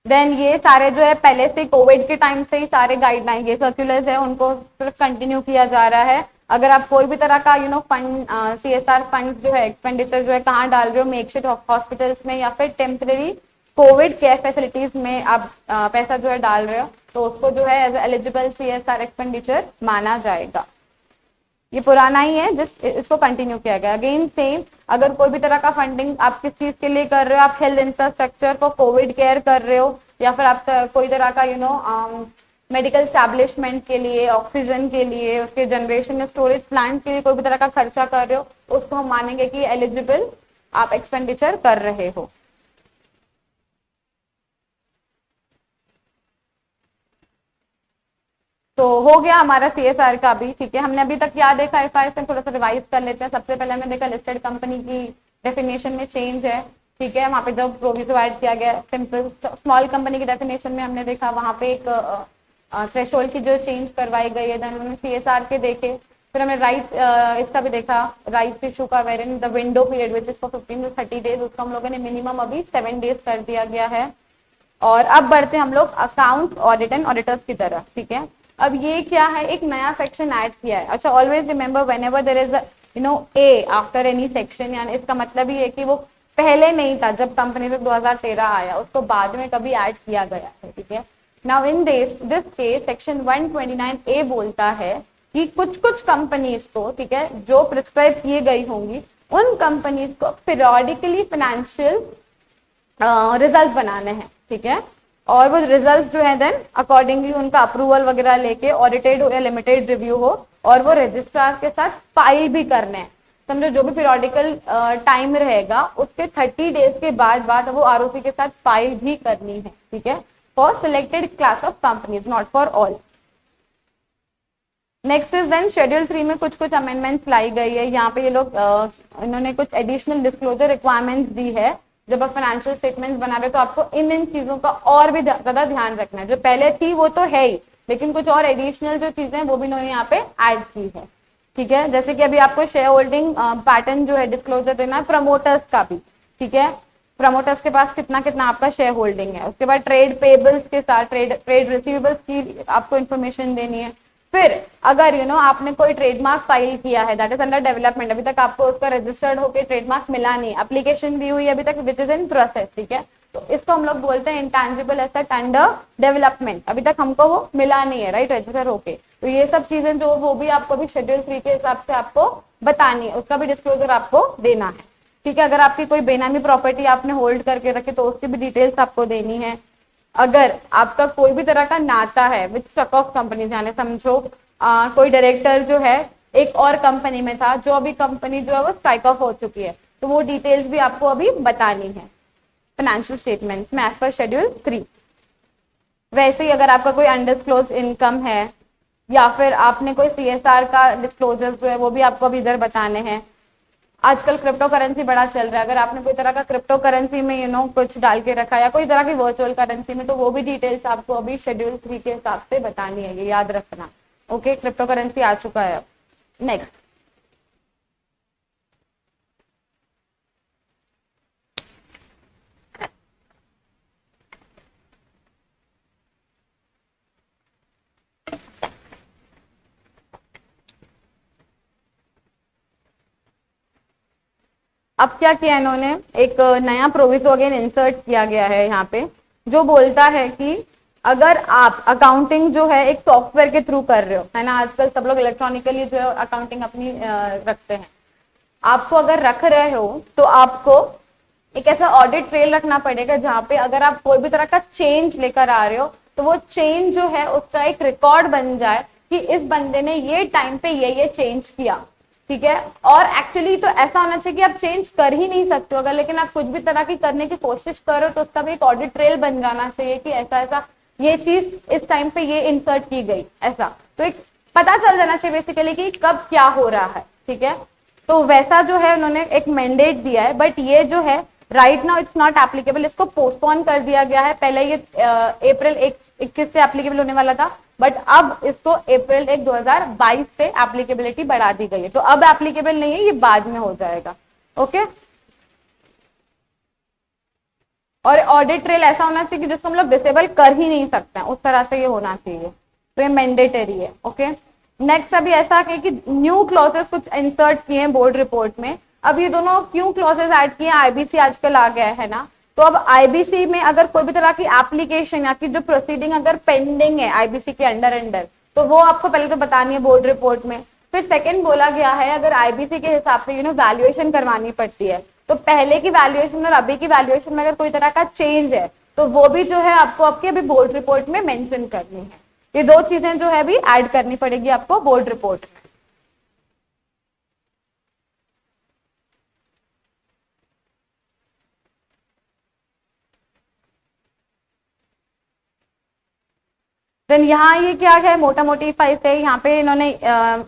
[SPEAKER 1] Then ये सारे जो है पहले से कोविड के टाइम से ही सारे गाइडलाइन, ये सर्कुलर्स है, उनको सिर्फ कंटिन्यू किया जा रहा है। अगर आप कोई भी तरह का फंड CSR फंड जो है एक्सपेंडिचर जो है कहाँ डाल रहे हो, मेकशिफ्ट हॉस्पिटल्स में या फिर टेम्पररी कोविड केयर फैसिलिटीज में आप पैसा जो है डाल रहे हो तो उसको जो है एज एलिजिबल CSR एक्सपेंडिचर माना जाएगा। ये पुराना ही है, जस्ट इसको कंटिन्यू किया गया। अगेन सेम, अगर कोई भी तरह का फंडिंग आप किस चीज के लिए कर रहे हो, आप हेल्थ इंफ्रास्ट्रक्चर को कोविड केयर कर रहे हो या फिर आप कोई तरह का मेडिकल स्टैब्लिशमेंट के लिए, ऑक्सीजन के लिए, उसके जनरेशन स्टोरेज प्लांट के लिए कोई भी तरह का खर्चा कर रहे हो, उसको हम मानेंगे कि एलिजिबल आप एक्सपेंडिचर कर रहे हो। तो हो गया हमारा CSR का भी। ठीक है, हमने अभी तक क्या देखा, FIS में थोड़ा सा रिवाइज कर लेते हैं। सबसे पहले हमने देखा लिस्टेड कंपनी की डेफिनेशन में चेंज है। ठीक है, वहां पे जब प्रोविजो ऐड किया गया, सिंपल स्मॉल कंपनी की डेफिनेशन में हमने देखा वहां पे एक थ्रेशोल्ड की जो चेंज करवाई गई है। देन हमने CSR के देखे, फिर हमने राइट इसका भी देखा, राइट इशू का variant the window period which is for 15 to 30 days, उसको हम लोगों ने मिनिमम अभी 7 डेज कर दिया गया है। और अब बढ़ते हम लोग अकाउंट ऑडिट एंड ऑडिटर्स की तरफ। ठीक है, अब ये क्या है, एक नया सेक्शन ऐड किया है। अच्छा, always remember whenever there is a after any section, यानी इसका मतलब ये है कि वो पहले नहीं था जब कंपनी में 2013 आया, उसको बाद में कभी ऐड किया गया है। ठीक है, now in this case section 129A बोलता है कि कुछ कुछ कंपनीज को, ठीक है, जो प्रिस्क्राइब किए गई होंगी उन कंपनीज को पीरियोडिकली फाइनेंशियल रिजल्ट बनाने हैं। ठीक है, और वो रिजल्ट जो है देन अकॉर्डिंगली उनका अप्रूवल वगैरह लेके ऑडिटेड हो या लिमिटेड रिव्यू हो, और वो रजिस्ट्रार के साथ फाइल भी करने हैं। समझो जो भी पीरियोडिकल टाइम रहेगा उसके 30 डेज के बाद वो ROC के साथ फाइल भी करनी है। ठीक है, for selected class of companies, not for all. Next is then schedule 3 में कुछ कुछ अमेंडमेंट्स लाई गई है। यहाँ पे ये लोग इन्होंने कुछ एडिशनल डिस्क्लोजर रिक्वायरमेंट्स दी है। जब आप फाइनेंशियल स्टेटमेंट्स बना रहे हो तो आपको इन चीजों का और भी ज्यादा ध्यान रखना है। जो पहले थी वो तो है ही, लेकिन कुछ और एडिशनल जो चीजें वो भी इन्होंने यहाँ पे ऐड की है। ठीक है, जैसे कि अभी आपको शेयर होल्डिंग पैटर्न जो है डिस्क्लोजर देना है प्रमोटर्स का भी। ठीक है, प्रमोटर्स के पास कितना कितना आपका शेयर होल्डिंग है। उसके बाद ट्रेड पेबल्स के साथ ट्रेड रिसीवेबल्स की आपको इन्फॉर्मेशन देनी है। फिर अगर आपने कोई ट्रेडमार्क फाइल किया है दैट इज अंडर डेवलपमेंट, अभी तक आपको उसका रजिस्टर्ड होकर ट्रेडमार्क मिला नहीं, एप्लीकेशन दी हुई अभी तक विच इज इन प्रोसेस। ठीक है, तो इसको हम लोग बोलते हैं इंटैंजिबल एसेट अंडर डेवलपमेंट, अभी तक हमको वो मिला नहीं है, राइट, रजिस्टर होके। तो ये सब चीजें जो वो भी आपको भी शेड्यूल 3 के हिसाब से आपको बतानी है, उसका भी डिस्क्लोजर आपको देना है। ठीक है, अगर आपकी कोई बेनामी प्रॉपर्टी आपने होल्ड करके रखी तो उसकी भी डिटेल्स आपको देनी है। अगर आपका कोई भी तरह का नाता है विद स्टॉक ऑफ कंपनी, यानी समझो कोई डायरेक्टर जो है एक और कंपनी में था, जो अभी कंपनी जो है वो स्ट्राइक ऑफ हो चुकी है, तो वो डिटेल्स भी आपको अभी बतानी है। फाइनेंशियल स्टेटमेंट्स में एज पर शेड्यूल 3। वैसे ही अगर आपका कोई अनडिस्क्लोज इनकम है या फिर आपने कोई CSR का डिस्क्लोजर जो है वो भी आपको अभी इधर बताने हैं। आजकल क्रिप्टो करेंसी बड़ा चल रहा है, अगर आपने कोई तरह का क्रिप्टो करेंसी में कुछ डाल के रखा है या कोई तरह की वर्चुअल करेंसी में, तो वो भी डिटेल्स आपको अभी शेड्यूल 3 के हिसाब से बतानी है, ये याद रखना। ओके, क्रिप्टो करेंसी आ चुका है। नेक्स्ट, अब क्या किया इन्होंने, एक नया प्रोविजो अगेन इंसर्ट किया गया है यहाँ पे, जो बोलता है कि अगर आप अकाउंटिंग जो है एक सॉफ्टवेयर के थ्रू कर रहे हो, है ना, आजकल सब लोग इलेक्ट्रॉनिकली जो है अकाउंटिंग अपनी रखते हैं। आपको अगर रख रहे हो तो आपको एक ऐसा ऑडिट ट्रेल रखना पड़ेगा जहां पे अगर आप कोई भी तरह का चेंज लेकर आ रहे हो तो वो चेंज जो है उसका एक रिकॉर्ड बन जाए कि इस बंदे ने ये टाइम पे ये चेंज किया, ठीक है। और एक्चुअली तो ऐसा होना चाहिए कि आप चेंज कर ही नहीं सकते हो, अगर लेकिन आप कुछ भी तरह की करने की कोशिश करो तो उसका भी एक ऑडिट ट्रेल बन जाना चाहिए कि ऐसा ऐसा ये चीज इस टाइम पे ये इंसर्ट की गई, ऐसा तो एक पता चल जाना चाहिए बेसिकली कि कब क्या हो रहा है, ठीक है। तो वैसा जो है उन्होंने एक मैंडेट दिया है, बट ये जो है right now it's not applicable, इसको पोस्टपोन कर दिया गया है। पहले ये अप्रैल 21 से एप्लीकेबल होने वाला था, बट अब इसको अप्रैल 1 2022 से एप्लीकेबिलिटी बढ़ा दी गई है, तो अब एप्लीकेबल नहीं है, ये बाद में हो जाएगा। ओके, और ऑडिट ट्रेल ऐसा होना चाहिए कि जिसको हम लोग डिसेबल कर ही नहीं सकते हैं, उस तरह से ये होना चाहिए, तो ये मैंडेटरी है। ओके, नेक्स्ट अभी ऐसा है कि न्यू क्लॉजेस कुछ इंसर्ट किए हैं बोर्ड रिपोर्ट में। अब ये दोनों क्यों क्लॉजेस ऐड किए हैं, आईबीसी आजकल आ गया है ना, तो अब आईबीसी में अगर कोई भी तरह की एप्लीकेशन या की जो प्रोसीडिंग अगर पेंडिंग है आईबीसी के अंडर तो वो आपको पहले तो बतानी है बोर्ड रिपोर्ट में। फिर सेकंड बोला गया है अगर आईबीसी के हिसाब से वैल्यूएशन करवानी पड़ती है, तो पहले की वैल्यूएशन और अभी की वैल्यूएशन में अगर कोई तरह का चेंज है तो वो भी जो है आपको आपके अभी बोर्ड रिपोर्ट में मेंशन करनी है। ये दो चीजें जो है अभी ऐड करनी पड़ेगी आपको बोर्ड रिपोर्ट में। देन यहाँ ये क्या है, मोटा मोटी फाइल है, यहाँ पे इन्होंने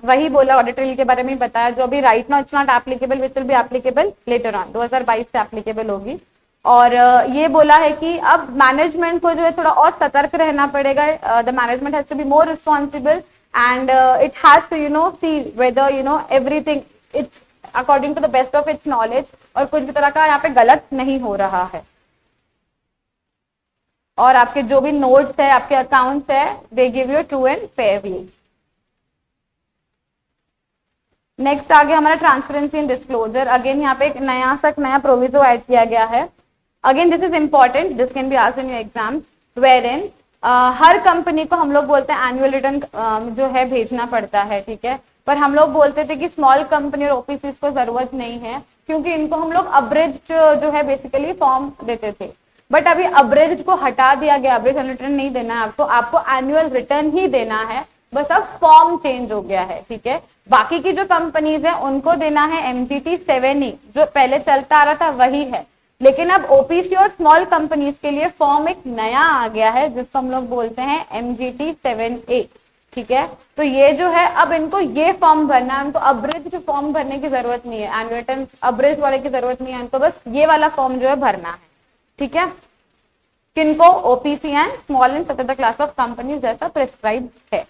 [SPEAKER 1] वही बोला ऑडिट ट्रेल के बारे में बताया, जो अभी right now it's not applicable which will be applicable later on, 2022 से एप्लीकेबल होगी। और ये बोला है कि अब मैनेजमेंट को जो है थोड़ा और सतर्क रहना पड़ेगा, the management has to be more responsible and it has to see whether everything it's according to the best of its knowledge, और कुछ भी तरह का यहाँ पे गलत नहीं हो रहा है। और आपके जो भी नोट्स है, आपके अकाउंट्स है, they give you true and fair view. Next आगे हमारा ट्रांसपेरेंसी एंड डिस्क्लोजर। अगेन यहाँ पे एक नया प्रोविजो ऐड किया गया है। Again this is important, this can be asked in your exams, where in हर कंपनी को हम लोग बोलते हैं एनुअल रिटर्न जो है भेजना पड़ता है, ठीक है। पर हम लोग बोलते थे कि स्मॉल कंपनी और ओपीसी को जरूरत नहीं है, क्योंकि इनको हम लोग अब्रेज जो है बेसिकली फॉर्म देते थे। बट अभी अब्रेज को हटा दिया गया, अब्रेज रिटर्न नहीं देना है आपको एनुअल रिटर्न ही देना है, बस अब फॉर्म चेंज हो गया है, ठीक है। बाकी की जो कंपनीज है उनको देना है MGT 7E, जो पहले चलता आ रहा था वही है, लेकिन अब ओपीसी और स्मॉल कंपनीज के लिए फॉर्म एक नया आ गया है जिसको हम लोग बोलते हैं MGT 7A, ठीक है। तो ये जो है अब इनको ये फॉर्म भरना है, इनको अब्रेज फॉर्म भरने की जरूरत नहीं है, एनुअल रिटर्न अब्रेज वाले की जरूरत नहीं है, इनको बस ये वाला फॉर्म जो है भरना है, ठीक है। किनको, ओपीसी एंड स्मॉल एंड सतत क्लास ऑफ कंपनीज जैसा प्रिस्क्राइब है,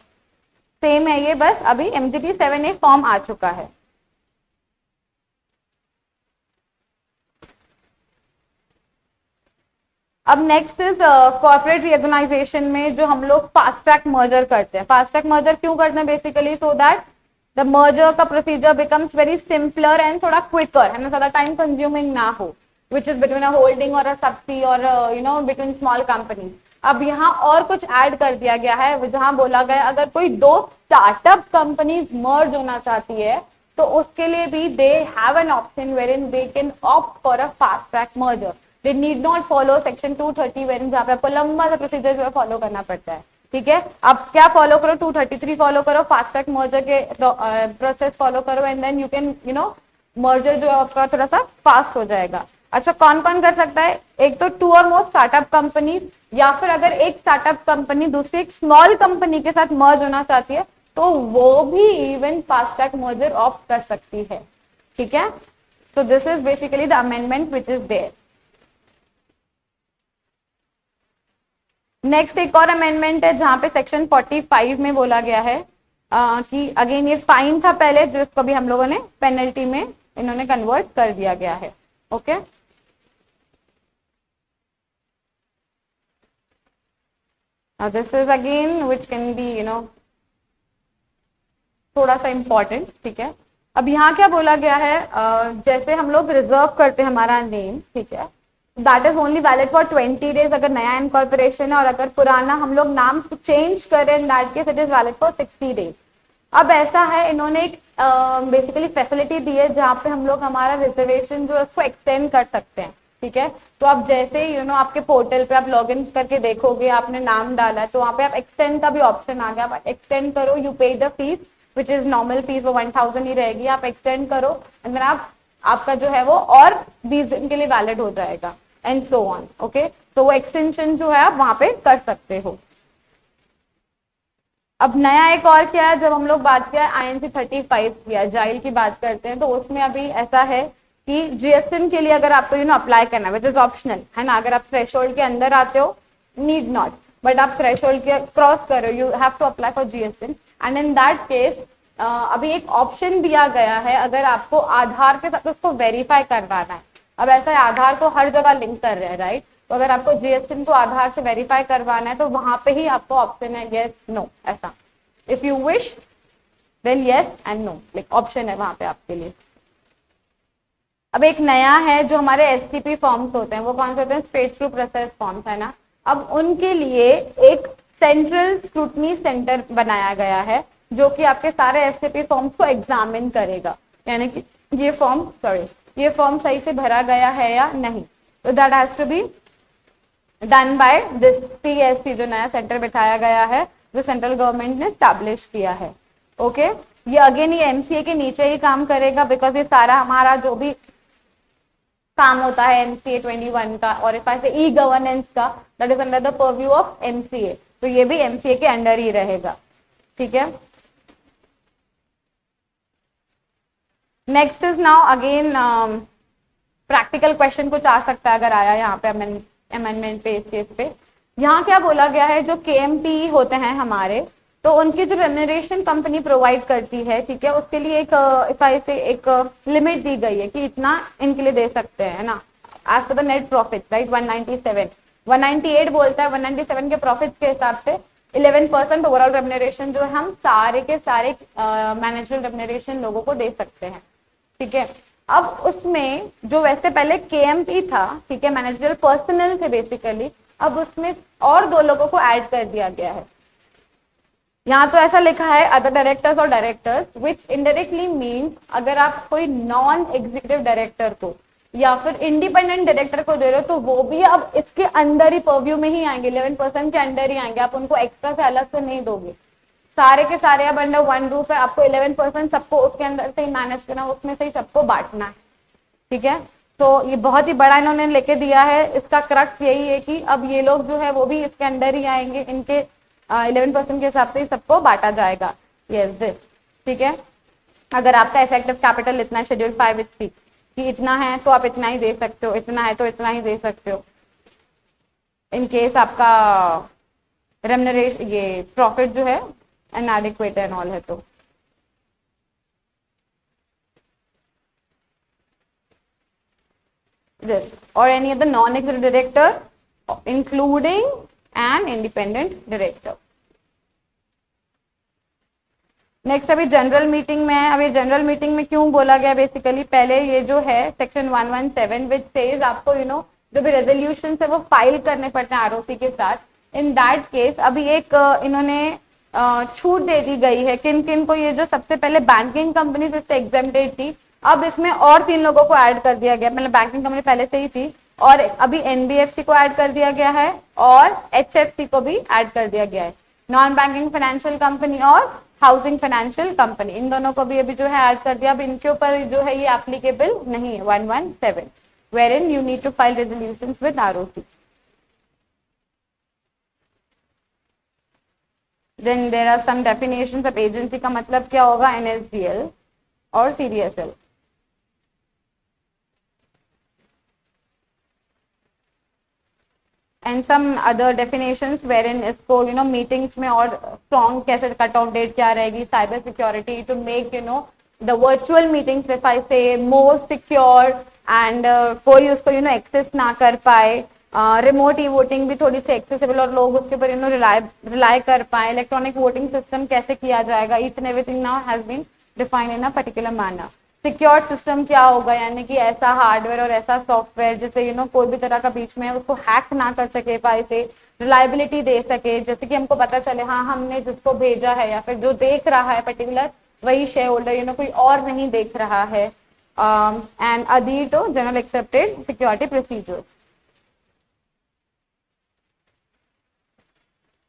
[SPEAKER 1] सेम है ये, बस अभी MGT 7A फॉर्म आ चुका है। अब नेक्स्ट इज कॉर्पोरेट रिऑर्गेनाइजेशन में जो हम लोग फास्ट ट्रैक मर्जर करते हैं। फास्ट ट्रैक मर्जर क्यों करते हैं, basically so that the merger का procedure becomes very simpler and थोड़ा क्विकर, है ना, ज्यादा टाइम कंज्यूमिंग ना हो, which is between a holding or a subsidy or between small companies। अब यहाँ और कुछ ऐड कर दिया गया है, जहां बोला गया अगर कोई दो स्टार्टअप कंपनीज मर्ज होना चाहती है तो उसके लिए भी they have an option wherein they can opt for a fast track merger। they need not follow section 230 wherein जहाँ पे आपको लंबा सा प्रोसीजर जो है फॉलो करना पड़ता है, ठीक है। अब क्या फॉलो करो, 233 फॉलो करो, फास्ट ट्रैक मर्जर के प्रोसेस फॉलो करो, and then you can merger जो है आपका थोड़ा सा फास्ट हो जाएगा। अच्छा, कौन कौन कर सकता है? एक तो 2 और मोर स्टार्टअप कंपनी, या फिर अगर एक स्टार्टअप कंपनी दूसरी एक स्मॉल कंपनी के साथ मर्ज होना चाहती है तो वो भी even fast track merger opt कर सकती है। ठीक है, so this is basically the amendment which is there. Next एक और अमेंडमेंट है जहां पे सेक्शन 45 में बोला गया है कि अगेन ये फाइन था पहले, जिसको भी हम लोगों ने पेनल्टी में इन्होंने कन्वर्ट कर दिया गया है। Okay, this is again which can be थोड़ा सा इंपॉर्टेंट। ठीक है, अब यहाँ क्या बोला गया है, जैसे हम लोग रिजर्व करते हैं हमारा नेम, ठीक है, that is only valid for 20 days अगर नया इनकॉर्पोरेशन है, और अगर पुराना हम लोग नाम चेंज करें इन that case it is valid for 60 days. अब ऐसा है, इन्होंने एक बेसिकली फैसिलिटी दी है जहाँ पे हम लोग हमारा रिजर्वेशन जो है उसको एक्सटेंड कर सकते हैं। ठीक है, तो आप जैसे आपके पोर्टल पे आप लॉग इन करके देखोगे, आपने नाम डाला है तो वहाँ पे आप एक्सटेंड का भी ऑप्शन आ गया, आप एक्सटेंड करो, यू पे the fees which is normal fees वो 1000 ही रहेगी, आप एक्सटेंड करो एंड देन आपका जो है वो और 20 दिन के लिए वैलिड हो जाएगा एंड सो ऑन। ओके, तो वो एक्सटेंशन जो है आप वहां पे कर सकते हो। अब नया एक और क्या है, जब हम लोग बात किया INC 35 की एजाइल की बात करते हैं तो उसमें अभी ऐसा है कि GSM के लिए अगर आपको अप्लाई करना है विच इज ऑप्शनल है ना, अगर आप थ्रेशोल्ड के अंदर आते हो नीड नॉट, बट आप थ्रेशोल्ड के क्रॉस करो you have to apply for GSM and in that case अभी एक ऑप्शन दिया गया है, अगर आपको आधार के साथ उसको वेरीफाई करवाना है। अब ऐसा है, आधार को हर जगह लिंक कर रहे हैं राइट, तो अगर आपको GSM को आधार से वेरीफाई करवाना है तो वहां पे ही आपको ऑप्शन है यस नो, ऐसा if you wish then yes and no, like option है वहां पे आपके लिए। अब एक नया है जो हमारे STP फॉर्म्स होते हैं, वो कौन से होते हैं? स्ट्रेट थ्रू प्रोसेस फॉर्म्स है ना। अब उनके लिए एक सेंट्रल स्क्रूटनी सेंटर बनाया गया है जो कि आपके सारे STP फॉर्म्स को एग्जामिन करेगा, यानी कि ये फॉर्म सही से भरा गया है या नहीं, तो that has to be done by this CSC, जो नया सेंटर बिठाया गया है जो सेंट्रल गवर्नमेंट ने स्टैब्लिश किया है। ओके, ये अगेन ये MCA के नीचे ही काम करेगा बिकॉज ये सारा हमारा जो भी काम होता है MCA 21 का और इफ आई से ई गवर्नेंस का, that is under the purview of MCA, तो ये भी MCA के अंडर ही रहेगा। ठीक है, next is now again practical question कुछ आ सकता है अगर आया यहाँ पे अमेंडमेंट पे, इस केस पे। यहाँ क्या बोला गया है, जो KMP होते हैं हमारे, तो उनकी जो रेम्यूनरेशन कंपनी प्रोवाइड करती है, ठीक है, उसके लिए एक इफ आई से एक लिमिट दी गई है कि इतना इनके लिए दे सकते हैं ना, as per the net profit right 198 बोलता है, 197 के प्रॉफिट के हिसाब से 11% ओवरऑल रेम्यूनरेशन जो है हम सारे के सारे मैनेजरल रेम्यूनरेशन लोगों को दे सकते हैं। ठीक है, अब उसमें जो वैसे पहले KMP था, ठीक है, मैनेजरल पर्सनल थे बेसिकली, अब उसमें और 2 लोगों को ऐड कर दिया गया है। यहाँ तो ऐसा लिखा है अदर डायरेक्टर्स और डायरेक्टर्स, विच इनडायरेक्टली मीन्स अगर आप कोई नॉन एग्जीक्यूटिव डायरेक्टर को या फिर इंडिपेंडेंट डायरेक्टर को दे रहे हो तो वो भी अब इसके अंदर ही परव्यू में ही आएंगे, 11% के अंदर ही आएंगे, आप उनको एक्स्ट्रा से अलग से नहीं दोगे, सारे के सारे अब अंडर वन रूफ है, आपको 11% सबको उसके अंदर से ही मैनेज करना, उसमें से ही सबको बांटना है। ठीक है, तो ये बहुत ही बड़ा इन्होंने लेके दिया है, इसका क्रक्स यही है कि अब ये लोग जो है वो भी इसके अंदर ही आएंगे, इनके 11% के हिसाब से ही सबको बांटा जाएगा। यस दिस, ठीक है, अगर आपका इफेक्टिव कैपिटल इतना शेड्यूल 5 कि इतना है तो आप इतना ही दे सकते हो, इतना है तो इतना ही दे सकते हो। इन केस आपका रेम्यूनरेशन ये प्रॉफिट जो है inadequate एंड ऑल है तो this or any other non-executive director including an independent director. Next अभी जनरल मीटिंग में है। अभी जनरल मीटिंग में क्यों बोला गया, बेसिकली पहले ये जो है सेक्शन 117 विच सेज आपको जो भी रेजोल्यूशन है वो फाइल करने पड़ते हैं ROC के साथ। इन दैट केस अभी एक इन्होंने छूट दे दी गई है किन किन को, ये जो सबसे पहले बैंकिंग कंपनी इससे एग्जेम्प्टेड थी, अब इसमें और 3 लोगों को ऐड कर दिया गया, मतलब बैंकिंग कंपनी पहले से ही थी और अभी NBFC को ऐड कर दिया गया है और HFC को भी ऐड कर दिया गया है, नॉन बैंकिंग फाइनेंशियल कंपनी और हाउसिंग फाइनेंशियल कंपनी, इन दोनों को भी अभी जो है ऐड कर दिया। अब इनके ऊपर जो है ये एप्लीकेबल नहीं है 117। wherein you need to file resolutions with ROC. Then there are some definitions of agency का मतलब क्या होगा, NSDL और CDSL. And some other definitions wherein इसको meetings में और strong कैसे cut down date क्या रहेगी, cyber security to make the virtual meetings if I say more secure and कोई उसको access ना कर पाए, रिमोट ई वोटिंग भी थोड़ी सी एक्सेसिबल और लोग उसके ऊपर रिलाई कर पाए, इलेक्ट्रॉनिक वोटिंग सिस्टम कैसे किया जाएगा, each and everything now has been defined in a particular manner. Secure system क्या होगा, यानी कि ऐसा हार्डवेयर और ऐसा सॉफ्टवेयर जिसे कोई भी तरह का बीच में उसको हैक ना कर सके, पाए से रिलायबिलिटी दे सके, जैसे कि हमको पता चले हाँ हमने जिसको भेजा है या फिर जो देख रहा है पर्टिकुलर वही शेयर होल्डर, कोई और नहीं देख रहा है. And other to general accepted security procedures.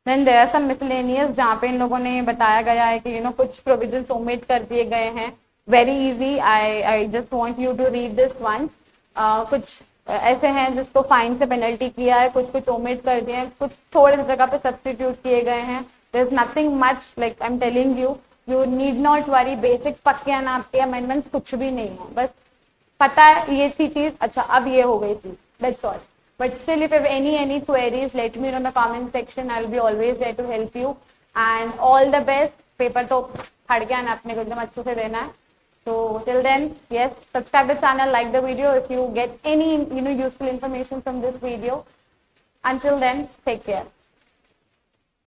[SPEAKER 1] Then there are some miscellaneous जहाँ पे इन लोगों ने बताया गया है कि कुछ प्रोविजन ओमिट कर दिए गए हैं. Very easy, I just want you to read this one. कुछ ऐसे हैं जिसको फाइन से पेनल्टी किया है, कुछ ओमिट कर दिए हैं, कुछ थोड़े से जगह पे सब्सटीट्यूट किए गए हैं. There is nothing much, like I am telling you, you need not worry. Basics पक्के हैं ना आपके, अमेंडमेंट्स कुछ भी नहीं है, बस पता है ये थी चीज, अच्छा अब ये हो गई थी, that's all. But still, if you have any queries, let me know in the comment section. I'll be always there to help you. And all the best. Paper तो फट गया ना, अपने को एकदम अच्छे से देना है. So till then, yes, subscribe the channel, like the video if you get any useful information from this video. Until then, take care.